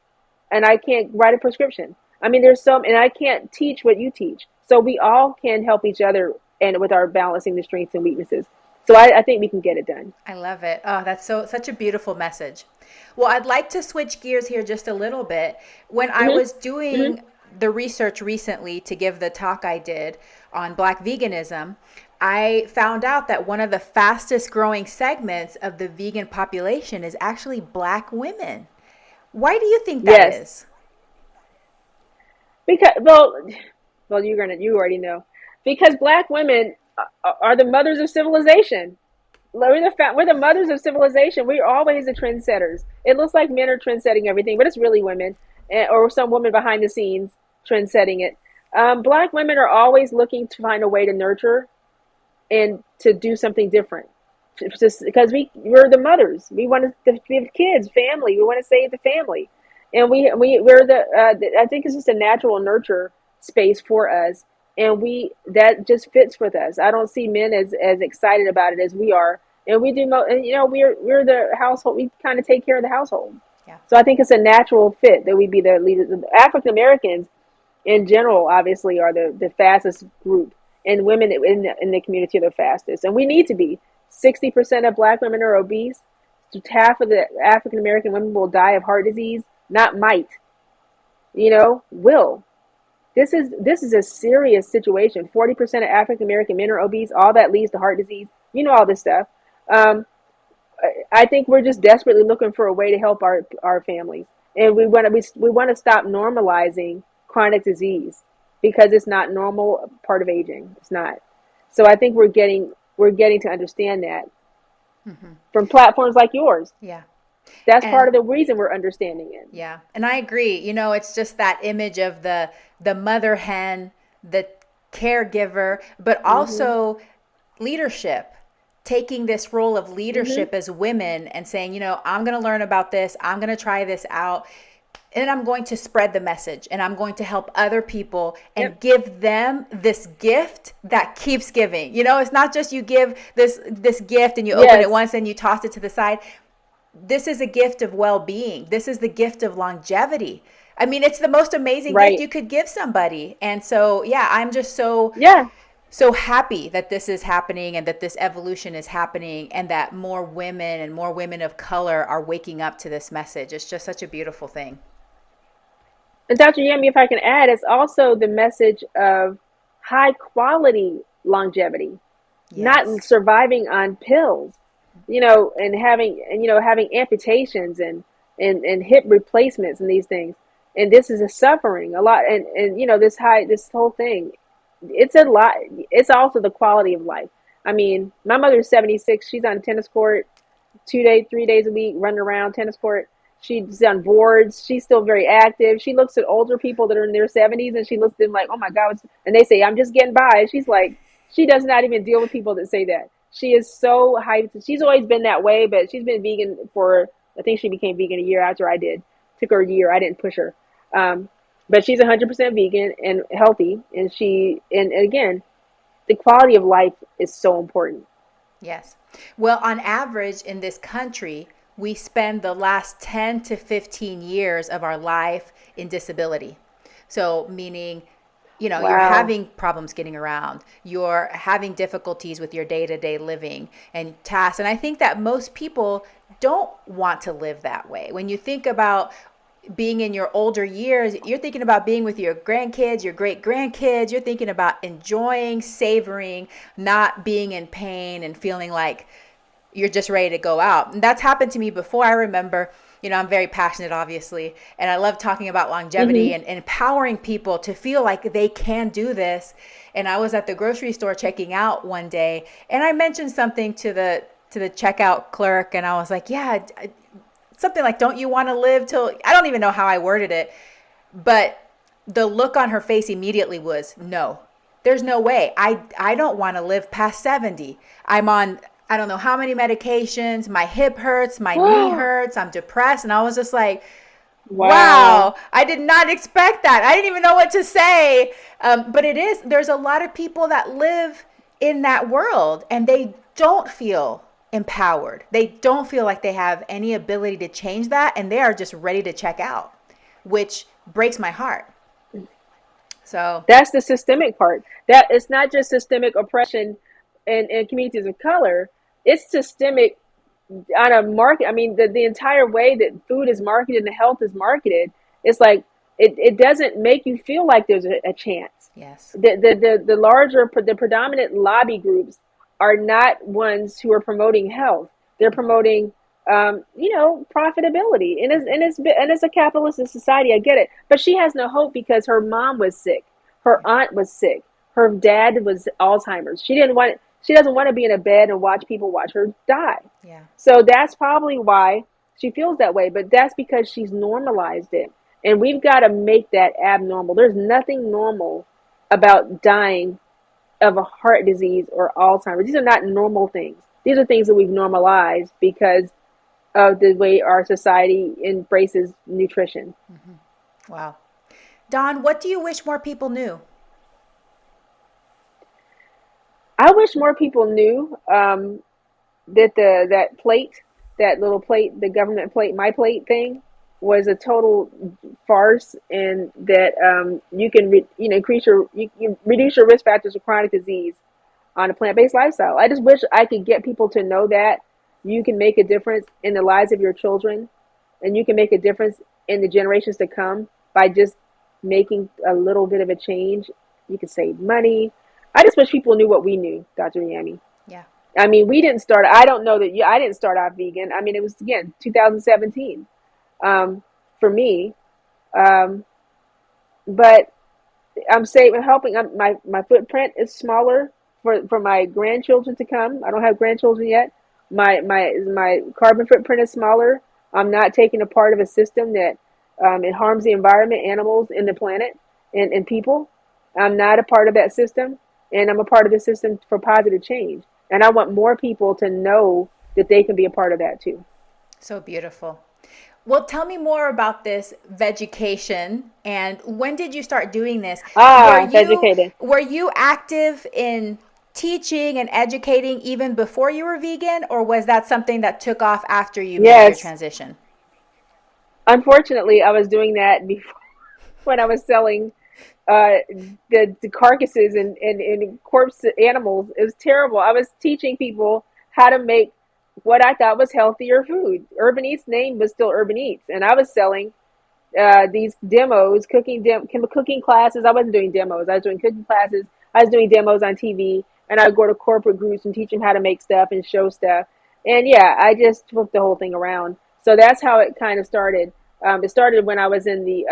S2: and I can't write a prescription. I mean, and I can't teach what you teach. So we all can help each other and with our balancing the strengths and weaknesses. So I think we can get it done.
S1: I love it. Oh, that's such a beautiful message. Well, I'd like to switch gears here just a little bit. When I
S2: Mm-hmm.
S1: was doing the research recently to give the talk I did on Black veganism, I found out that one of the fastest growing segments of the vegan population is actually Black women. Why do you think that
S2: Yes,
S1: is?
S2: because you already know, because Black women are the mothers of civilization. We're the mothers of civilization. We're always the trendsetters. It looks like men are trendsetting everything, but it's really women, or some woman behind the scenes trendsetting it. Black women are always looking to find a way to nurture and to do something different. Just because we're the mothers, we want to have kids, family. We want to save the family, and we're I think it's just a natural nurture space for us, and we that just fits with us. I don't see men as excited about it as we are, and we do. And, we're the household. We kind of take care of the household,
S1: Yeah.
S2: so I think it's a natural fit that we be the leaders. African Americans in general, obviously, are the fastest group, and women in the community are the fastest. And we need to be. 60% of Black women are obese. Half of the African American women will die of heart disease, not might. Will. This is a serious situation. 40% of African American men are obese. All that leads to heart disease. All this stuff. Um, I think we're just desperately looking for a way to help our families, and we want to stop normalizing chronic disease because it's not normal part of aging. It's not. So I think we're getting to understand that from platforms like yours.
S1: Yeah.
S2: That's part
S1: And
S2: of the reason we're understanding it.
S1: yeah, and I agree. It's just that image of the mother hen, the caregiver, but
S2: Mhm.
S1: also leadership, taking this role of
S2: Mhm.
S1: leadership as women and saying, I'm going to learn about this, I'm going to try this out, and I'm going to spread the message and I'm going to help other people and
S2: Yep.
S1: give them this gift that keeps giving. It's not just you give this gift and you open it
S2: Yes.
S1: once and you toss it to the side. This is a gift of well-being. This is the gift of longevity. I mean, it's the most amazing gift
S2: Right.
S1: you could give somebody. And so, yeah, I'm just
S2: Yeah.
S1: so happy that this is happening and that this evolution is happening and that more women and more women of color are waking up to this message. It's just such a beautiful thing.
S2: And Dr. Yemi, if I can add, it's also the message of high quality longevity, not
S1: Yes.
S2: surviving on pills, and having amputations and hip replacements and these things. And this is a suffering a lot, and this whole thing, it's a lot. It's also the quality of life. I mean, my mother's 76. She's on a tennis court 2 days, 3 days a week, running around tennis court. She's on boards. She's still very active. She looks at older people that are in their 70s, and she looks at them like, oh my God. And they say, I'm just getting by. She's like, she does not even deal with people that say that. She is so hyped. She's always been that way, but she's been vegan I think she became vegan a year after I did. Took her a year. I didn't push her. Um, but she's 100% vegan and healthy. And again, the quality of life is so important.
S1: Yes. Well, on average in this country, we spend the last 10 to 15 years of our life in disability. So, meaning, you're
S2: Wow.
S1: having problems getting around, you're having difficulties with your day to day living and tasks. And I think that most people don't want to live that way. When you think about being in your older years, you're thinking about being with your grandkids, your great grandkids. You're thinking about enjoying, savoring, not being in pain and feeling like, you're just ready to go out. And that's happened to me before. I remember, I'm very passionate, obviously, and I love talking about longevity
S2: Mm-hmm.
S1: and empowering people to feel like they can do this. And I was at the grocery store checking out one day, and I mentioned something to the checkout clerk, and I was like, yeah, something like, don't you want to live till, I don't even know how I worded it, but the look on her face immediately was, no, there's no way. I don't want to live past 70. I'm on, I don't know how many medications. My hip hurts, my knee hurts, I'm depressed. And I was just like,
S2: Wow.
S1: wow, I did not expect that. I didn't even know what to say. But there's a lot of people that live in that world and they don't feel empowered. They don't feel like they have any ability to change that. And they are just ready to check out, which breaks my heart. So,
S2: That's the systemic part. That it's not just systemic oppression in communities of color. It's systemic on a market. I mean, the entire way that food is marketed and health is marketed, it's like it doesn't make you feel like there's a chance.
S1: yes.
S2: The larger, the predominant lobby groups are not ones who are promoting health. They're promoting, profitability, and it's a capitalist society. I get it, but she has no hope because her mom was sick, her aunt was sick, her dad was Alzheimer's. She doesn't want to be in a bed and watch people watch her die.
S1: Yeah.
S2: So that's probably why she feels that way. But that's because she's normalized it. And we've got to make that abnormal. There's nothing normal about dying of a heart disease or Alzheimer's. These are not normal things. These are things that we've normalized because of the way our society embraces nutrition.
S1: Wow. Don, what do you wish more people knew?
S2: I wish more people knew that that little plate, the government plate, my plate thing, was a total farce, and that you can you reduce your risk factors of chronic disease on a plant-based lifestyle. I just wish I could get people to know that you can make a difference in the lives of your children, and you can make a difference in the generations to come by just making a little bit of a change. You can save money. I just wish people knew what we knew, Dr. Yami.
S1: Yeah.
S2: I mean, we didn't start. I don't know that you. I didn't start out vegan. I mean, it was again 2017 for me. Um, but I'm saving, helping. My footprint is smaller for my grandchildren to come. I don't have grandchildren yet. My carbon footprint is smaller. I'm not taking a part of a system that it harms the environment, animals, and the planet, and people. I'm not a part of that system, and I'm a part of the system for positive change. And I want more people to know that they can be a part of that too.
S1: So beautiful. Well, tell me more about this vegetation and when did you start doing this? Were
S2: Ah,
S1: you
S2: educated.
S1: were you active in teaching and educating even before you were vegan, or was that something that took off after you made your
S2: Yes.
S1: transition?
S2: Unfortunately, I was doing that before when I was selling uh, the carcasses and corpse animals. It was terrible. I was teaching people how to make what I thought was healthier food. Urban Eats name was still Urban Eats, and I was selling these demos, cooking classes. I wasn't doing demos. I was doing cooking classes. I was doing demos on TV, and I would go to corporate groups and teach them how to make stuff and show stuff. And yeah, I just flipped the whole thing around. So that's how it kind of started. It started when I was in the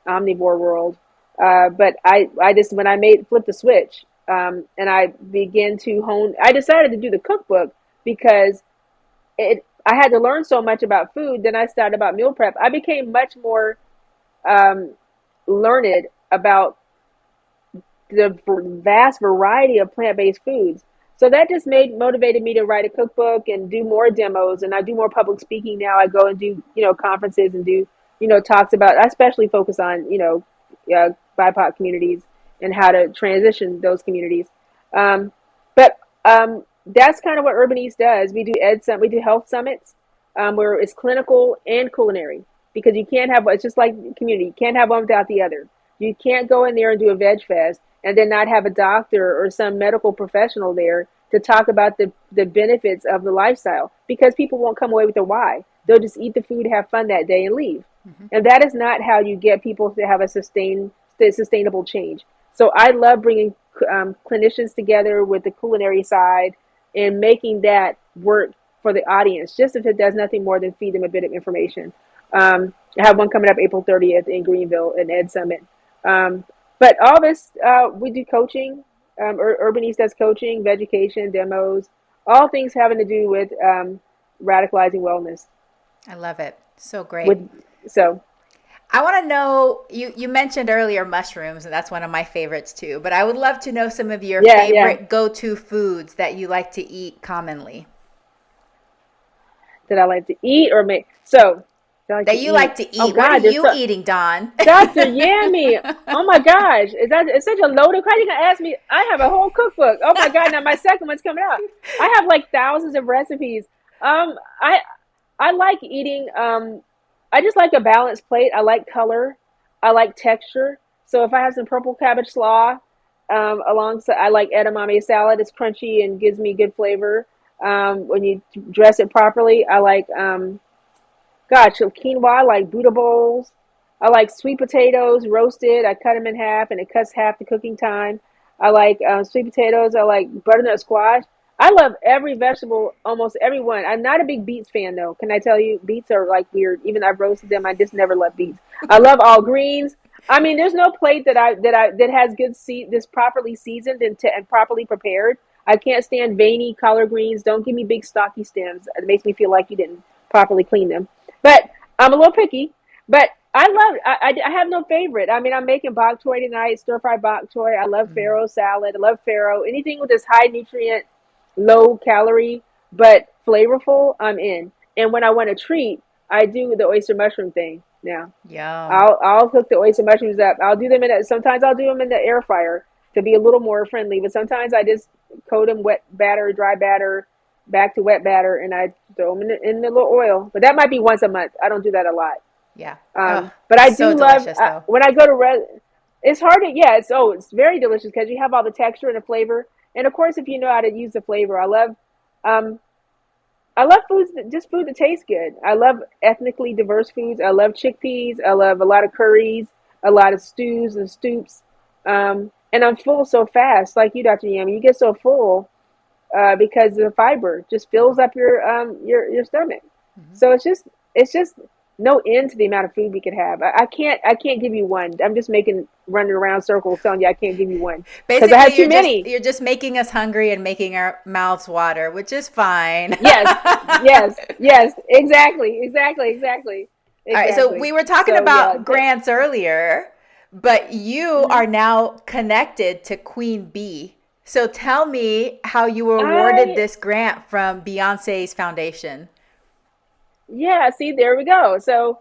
S2: omnivore world, but I just when I made flip the switch, and I began to hone. I decided to do the cookbook because I had to learn so much about food. Then I started about meal prep. I became much more um, learned about the vast variety of plant-based foods. So that just motivated me to write a cookbook and do more demos. And I do more public speaking now. I go and do conferences and do talks about. I especially focus on BIPOC communities and how to transition those communities. Um, but that's kind of what Urban East does. We do health summits where it's clinical and culinary, because you can't have, it's just like community. You can't have one without the other. You can't go in there and do a veg fest and then not have a doctor or some medical professional there to talk about the benefits of the lifestyle, because people won't come away with a why. They'll just eat the food, have fun that day, and leave.
S1: Mm-hmm.
S2: And that is not how you get people to have a sustainable change. So I love bringing clinicians together with the culinary side and making that work for the audience, just if it does nothing more than feed them a bit of information. I have one coming up April 30th in Greenville, an Ed Summit. But all this, we do coaching. Urban East does coaching, education, demos, all things having to do with radicalizing wellness.
S1: I love it. So great.
S2: With so
S1: I want to know, you mentioned earlier mushrooms, and that's one of my favorites too, but I would love to know some of your
S2: yeah,
S1: favorite go-to foods that you like to eat commonly.
S2: that I like to eat or make. So that I like to
S1: That you like
S2: eat.
S1: to
S2: Oh
S1: eat. What are
S2: God, there's
S1: you
S2: so
S1: eating, Dawn?
S2: Dr. Yammy. Oh my gosh, it's such a loaded question. You gonna ask me? I have a whole cookbook. Oh my God, now my second one's coming out. I have like thousands of recipes. Um, I I like eating. I just like a balanced plate. I like color. I like texture. So if I have some purple cabbage slaw, alongside, I like edamame salad. It's crunchy and gives me good flavor. When you dress it properly, I like gosh, so quinoa, I like Buddha bowls. I like sweet potatoes roasted. I cut them in half, and it cuts half the cooking time. I like sweet potatoes. I like butternut squash. I love every vegetable, almost every one. I'm not a big beets fan, though. Can I tell you, beets are like weird. Even I've roasted them. I just never love beets. I love all greens. I mean, there's no plate that has good this properly seasoned and properly prepared. I can't stand veiny collard greens. Don't give me big stocky stems. It makes me feel like you didn't properly clean them. But I'm a little picky. But I love. I have no favorite. I mean, I'm making bok choy tonight, stir fried bok choy. I love
S1: Mm.
S2: farro salad. I love farro. Anything with this high nutrient, low calorie, but flavorful, I'm in. And when I want a treat, I do the oyster mushroom thing now.
S1: Yum.
S2: I'll cook the oyster mushrooms up. I'll do them sometimes I'll do them in the air fryer to be a little more friendly, but sometimes I just coat them wet batter, dry batter, back to wet batter, and I throw them in the little oil. But that might be once a month. I don't do that a lot.
S1: Yeah. Oh,
S2: But I
S1: so
S2: do love
S1: delicious though.
S2: when I go to it's hard to it's very delicious because you have all the texture and the flavor, and of course if you know how to use the flavor. Um, I love food that tastes good. I love ethnically diverse foods. I love chickpeas. I love a lot of curries, a lot of stews and stoops. And I'm full so fast, like you, Dr. Yami. You get so full because the fiber just fills up your stomach.
S1: Mhm.
S2: So it's just no end to the amount of food we could have. I can't give you one. I'm just running around circles telling you I can't give you one because I have
S1: Basically,
S2: too many.
S1: you're just making us hungry and making our mouths water, which is fine.
S2: Yes, yes, yes, exactly,
S1: All right, so
S2: exactly.
S1: we were talking
S2: So yeah,
S1: about grants earlier, but you
S2: mhm.
S1: are now connected to Queen Bee. So tell me how you were awarded
S2: I
S1: this grant from Beyonce's foundation.
S2: Yeah, see, there we go. So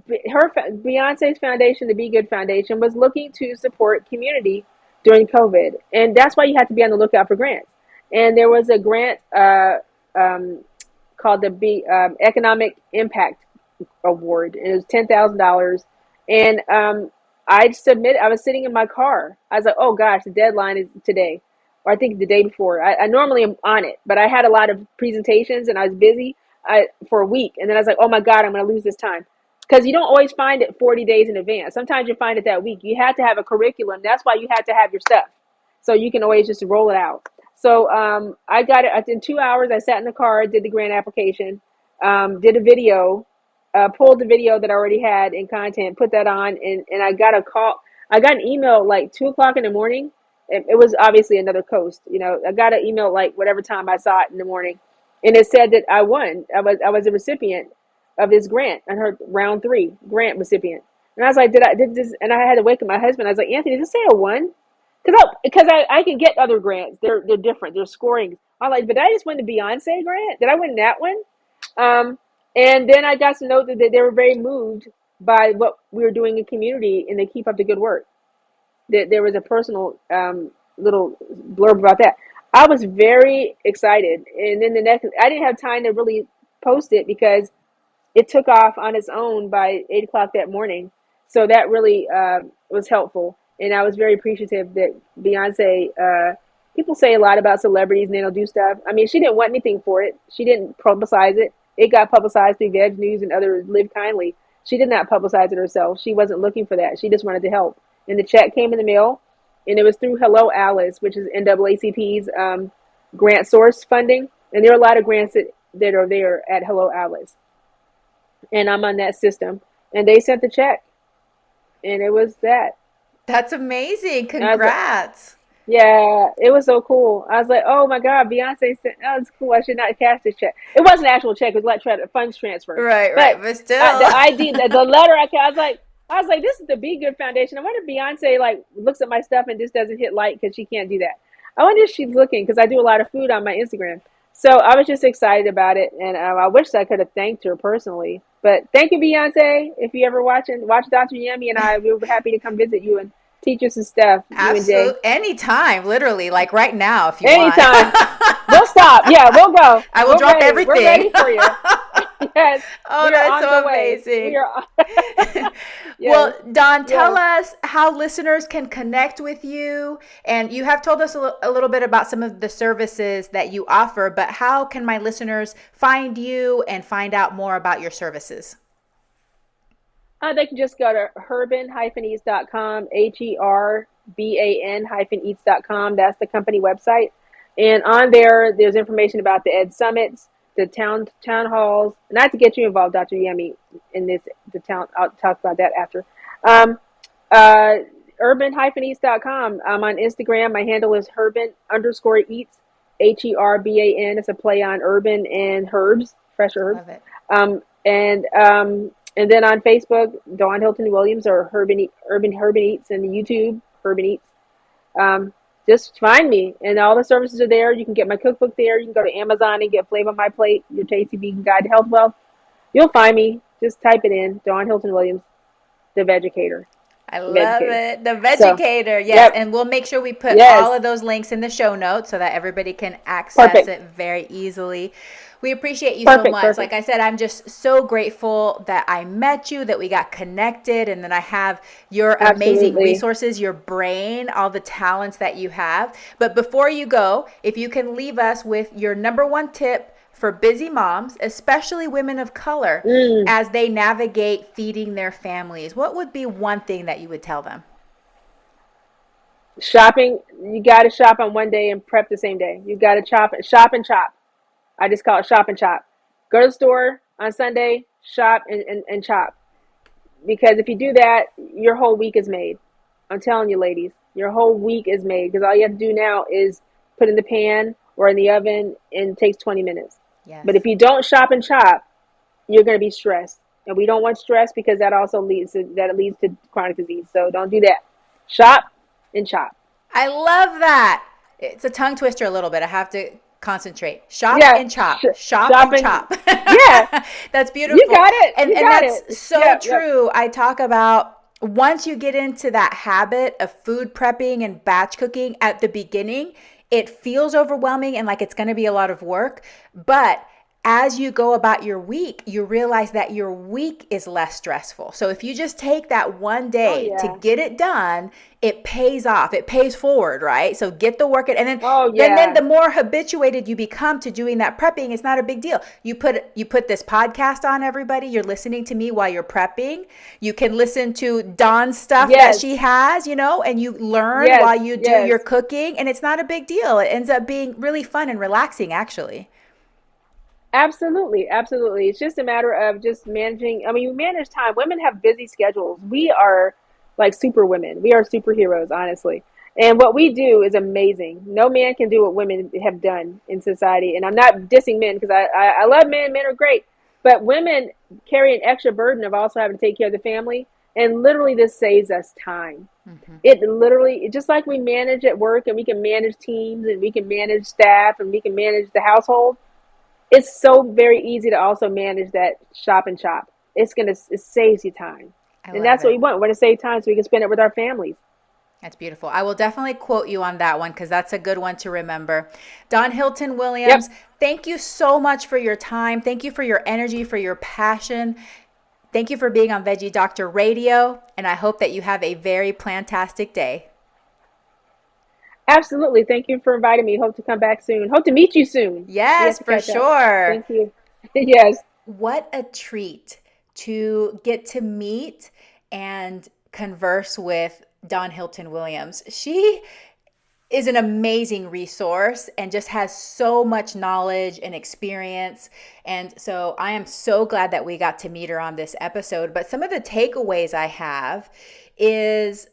S2: Beyonce's foundation, the Be Good Foundation, was looking to support community during COVID, and that's why you have to be on the lookout for grants. And there was a grant um, called the Economic Impact Award, and it was $10,000. And I was sitting in my car. I was like, oh gosh, the deadline is today, or I think the day before. I normally am on it, but I had a lot of presentations and I was busy for a week. And then I was like, oh my God, I'm going to lose this time. Because you don't always find it 40 days in advance. Sometimes you find it that week. You had to have a curriculum. That's why you had to have your stuff. So you can always just roll it out. So I got it in 2 hours. I sat in the car, did the grant application, did a video, pulled the video that I already had in content, put that on, and I got a call. I got an email like 2 o'clock in the morning. It was obviously another coast. I got an email like whatever time I saw it in the morning, and it said that I won. I was a recipient of this grant. I heard round 3 grant recipient, and I was like, did this? And I had to wake up my husband. I was like, Anthony, did it say I won? Because I can get other grants. They're different. They're scoring. I'm like, but I just won the Beyonce grant. Did I win that one? Um, and then I got to know that they were very moved by what we were doing in community, and they keep up the good work. There was a personal little blurb about that. I was very excited, and then I didn't have time to really post it because it took off on its own by 8 o'clock that morning. So that really was helpful, and I was very appreciative that Beyonce. People say a lot about celebrities and they don't do stuff. I mean, she didn't want anything for it. She didn't publicize it. It got publicized through Veg News and other Live Kindly. She did not publicize it herself. She wasn't looking for that. She just wanted to help. And the check came in the mail, and it was through Hello Alice, which is NAACP's grant source funding. And there are a lot of grants that that are there at Hello Alice, and I'm on that system. And they sent the check, and it was that.
S1: That's amazing.
S2: And I was like,
S1: Congrats.
S2: yeah, it was so cool. I was like, oh my God, Beyonce sent. Oh, it's cool. I should not cash this check. It wasn't an actual check. It was like funds transfer.
S1: Right, right.
S2: But
S1: But still.
S2: the ID, the letter, I was like, this is the Be Good Foundation. I wonder if Beyonce like looks at my stuff and just doesn't hit like because she can't do that. I wonder if she's looking because I do a lot of food on my Instagram. So I was just excited about it, and I wish I could have thanked her personally. But thank you, Beyonce. If you ever watch Dr. Yummy and I, we were happy to come visit you and teach you some stuff. You and Jay,
S1: Absolute anytime, literally, like right now if you want.
S2: anytime. We'll stop. Yeah, we'll go.
S1: I will
S2: We're
S1: drop
S2: ready. We're
S1: everything.
S2: ready for you. Yes,
S1: Oh,
S2: we are
S1: that's
S2: on
S1: so
S2: the way.
S1: amazing.
S2: We are.
S1: Well,
S2: Yes,
S1: Don, tell
S2: yes.
S1: us how listeners can connect with you. And you have told us a little bit about some of the services that you offer, but how can my listeners find you and find out more about your services?
S2: They can just go to herban-eats.com, herban-eats.com. That's the company website. And on there, there's information about the Ed Summits, the town halls. Not to get you involved, Dr. Yemi, in this, the town, I'll talk about that after. Um, uh, urban-eats.com. I'm on Instagram. My handle is herban_eats, Herban. It's a play on urban and herbs, fresh herbs.
S1: Love it.
S2: Um, and um, and then on Facebook, Dawn Hilton Williams or Urban Eats, and YouTube Urban Eats. Just find me, and all the services are there. You can get my cookbook there. You can go to Amazon and get Flavor My Plate, your tasty vegan guide to health wealth. You'll find me. Just type it in, Dawn Hilton Williams, the Vegucator.
S1: I
S2: The
S1: love
S2: Vegucator.
S1: it. The
S2: So,
S1: Vegucator. Yes.
S2: yep,
S1: And we'll make sure we put
S2: yes,
S1: all of those links in the show notes so that everybody can access
S2: perfect,
S1: it very easily. We appreciate you so
S2: perfect,
S1: much. Like
S2: perfect.
S1: I said, I'm just so grateful that I met you, that we got connected, and then I have your amazing
S2: Absolutely.
S1: resources, your brain, all the talents that you have. But before you go, if you can leave us with your number one tip for busy moms, especially women of color,
S2: Mm.
S1: as they navigate feeding their families, what would be one thing that you would tell them?
S2: Shopping, you got to shop on one day and prep the same day. You got to shop and chop. I just call it shop and chop. Go to the store on Sunday, shop and chop. Because if you do that, your whole week is made. I'm telling you, ladies, your whole week is made. Because all you have to do now is put in the pan or in the oven, and it takes 20 minutes. But if
S1: Yes.
S2: you don't shop and chop, you're going to be stressed. And we don't want stress because that also leads to chronic disease. So don't do that. Shop and chop.
S1: I love that. It's a tongue twister a little bit. I have to concentrate. Shop
S2: Yeah,
S1: and chop. Shop
S2: shop
S1: and
S2: and
S1: chop.
S2: yeah,
S1: That's
S2: you
S1: beautiful.
S2: got it.
S1: And
S2: You
S1: and
S2: got it.
S1: that's so
S2: Yep, yep.
S1: true. I talk about once you get into that habit of food prepping and batch cooking at the beginning, it feels overwhelming and like it's going to be a lot of work, but as you go about your week, you realize that your week is less stressful. So if you just take that one
S2: Oh
S1: day to
S2: yeah.
S1: get it done, it pays off. It pays forward, right? So get the work in, and then
S2: Oh
S1: then then
S2: yeah.
S1: the more habituated you become to doing that prepping, it's not a big deal. You put this podcast on, everybody. You're listening to me while you're prepping. You can listen to Dawn's stuff that
S2: Yes.
S1: she has, and you learn
S2: Yes.
S1: while you do
S2: Yes.
S1: your cooking, and it's not a big deal. It ends up being really fun and relaxing, actually.
S2: Absolutely. Absolutely. It's just a matter of just managing. I mean, we manage time. Women have busy schedules. We are like super women. We are superheroes, honestly. And what we do is amazing. No man can do what women have done in society. And I'm not dissing men because I love men. Men are great. But women carry an extra burden of also having to take care of the family. And literally, this saves us time.
S1: Mm-hmm.
S2: It literally, just like we manage at work and we can manage teams and we can manage staff and we can manage the household, it's so very easy to also manage that shop and shop. It saves you time.
S1: I
S2: And
S1: love
S2: that's what we
S1: it.
S2: want. We want to save time so we can spend it with our families.
S1: That's beautiful. I will definitely quote you on that one because that's a good one to remember. Don Hilton
S2: Yep.
S1: Williams, thank you so much for your time. Thank you for your energy, for your passion. Thank you for being on Veggie Doctor Radio, and I hope that you have a very plantastic day.
S2: Absolutely. Thank you for inviting me. Hope to come back soon. Hope to meet you soon. We have
S1: Yes,
S2: to
S1: for
S2: catch up.
S1: sure.
S2: Thank you. Yes.
S1: What a treat to get to meet and converse with Don Hilton Williams. She is an amazing resource and just has so much knowledge and experience. And so I am so glad that we got to meet her on this episode. But some of the takeaways I have is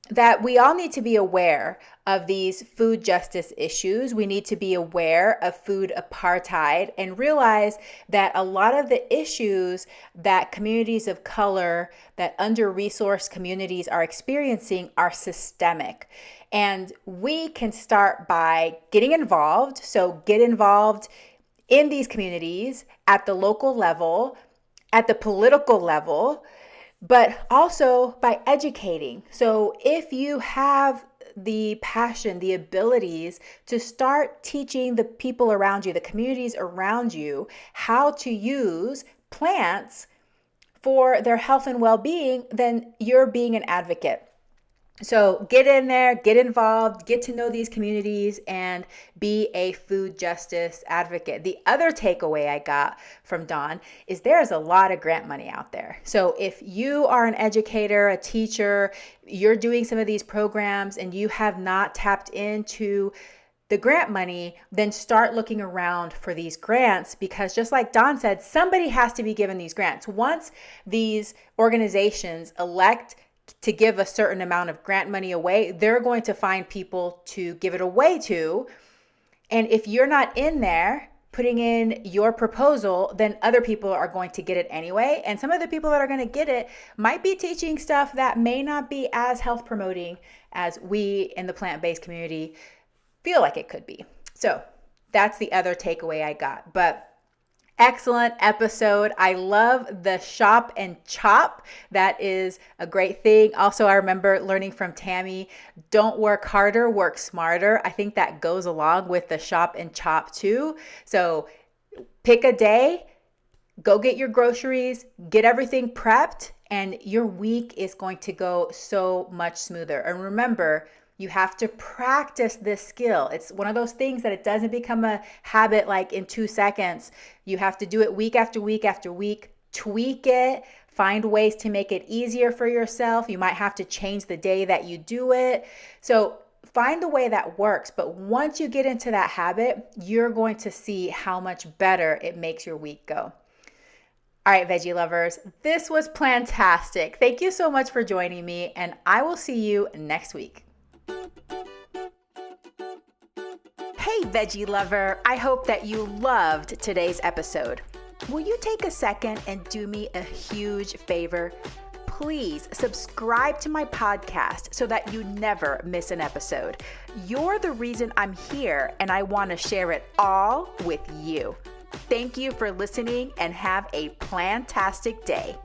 S1: that we all need to be aware of these food justice issues. We need to be aware of food apartheid and realize that a lot of the issues that communities of color, that under-resourced communities are experiencing are systemic. And we can start by getting involved. So get involved in these communities at the local level, at the political level, but also by educating. So if you have the passion, the abilities to start teaching the people around you, the communities around you, how to use plants for their health and well-being, then you're being an advocate. So get in there, get involved, get to know these communities, and be a food justice advocate. The other takeaway I got from Dawn is there's a lot of grant money out there. So if you are an educator, a teacher, you're doing some of these programs and you have not tapped into the grant money, then start looking around for these grants, because just like Dawn said, somebody has to be given these grants. Once these organizations elect to give a certain amount of grant money away, they're going to find people to give it away to. And if you're not in there putting in your proposal, then other people are going to get it anyway. And some of the people that are going to get it might be teaching stuff that may not be as health promoting as we in the plant-based community feel like it could be. So that's the other takeaway I got. But excellent episode. I love the shop and chop. That is a great thing. Also, I remember learning from Tammy, don't work harder, work smarter. I think that goes along with the shop and chop too. So pick a day, go get your groceries, get everything prepped, and your week is going to go so much smoother. And remember, you have to practice this skill. It's one of those things that it doesn't become a habit like in 2 seconds. You have to do it week after week after week, tweak it, find ways to make it easier for yourself. You might have to change the day that you do it. So find the way that works. But once you get into that habit, you're going to see how much better it makes your week go. All right, veggie lovers, this was plantastic. Thank you so much for joining me, and I will see you next week. Hey, veggie lover, I hope that you loved today's episode. Will you take a second and do me a huge favor? Please subscribe to my podcast so that you never miss an episode. You're the reason I'm here, and I want to share it all with you. Thank you for listening, and have a plantastic day.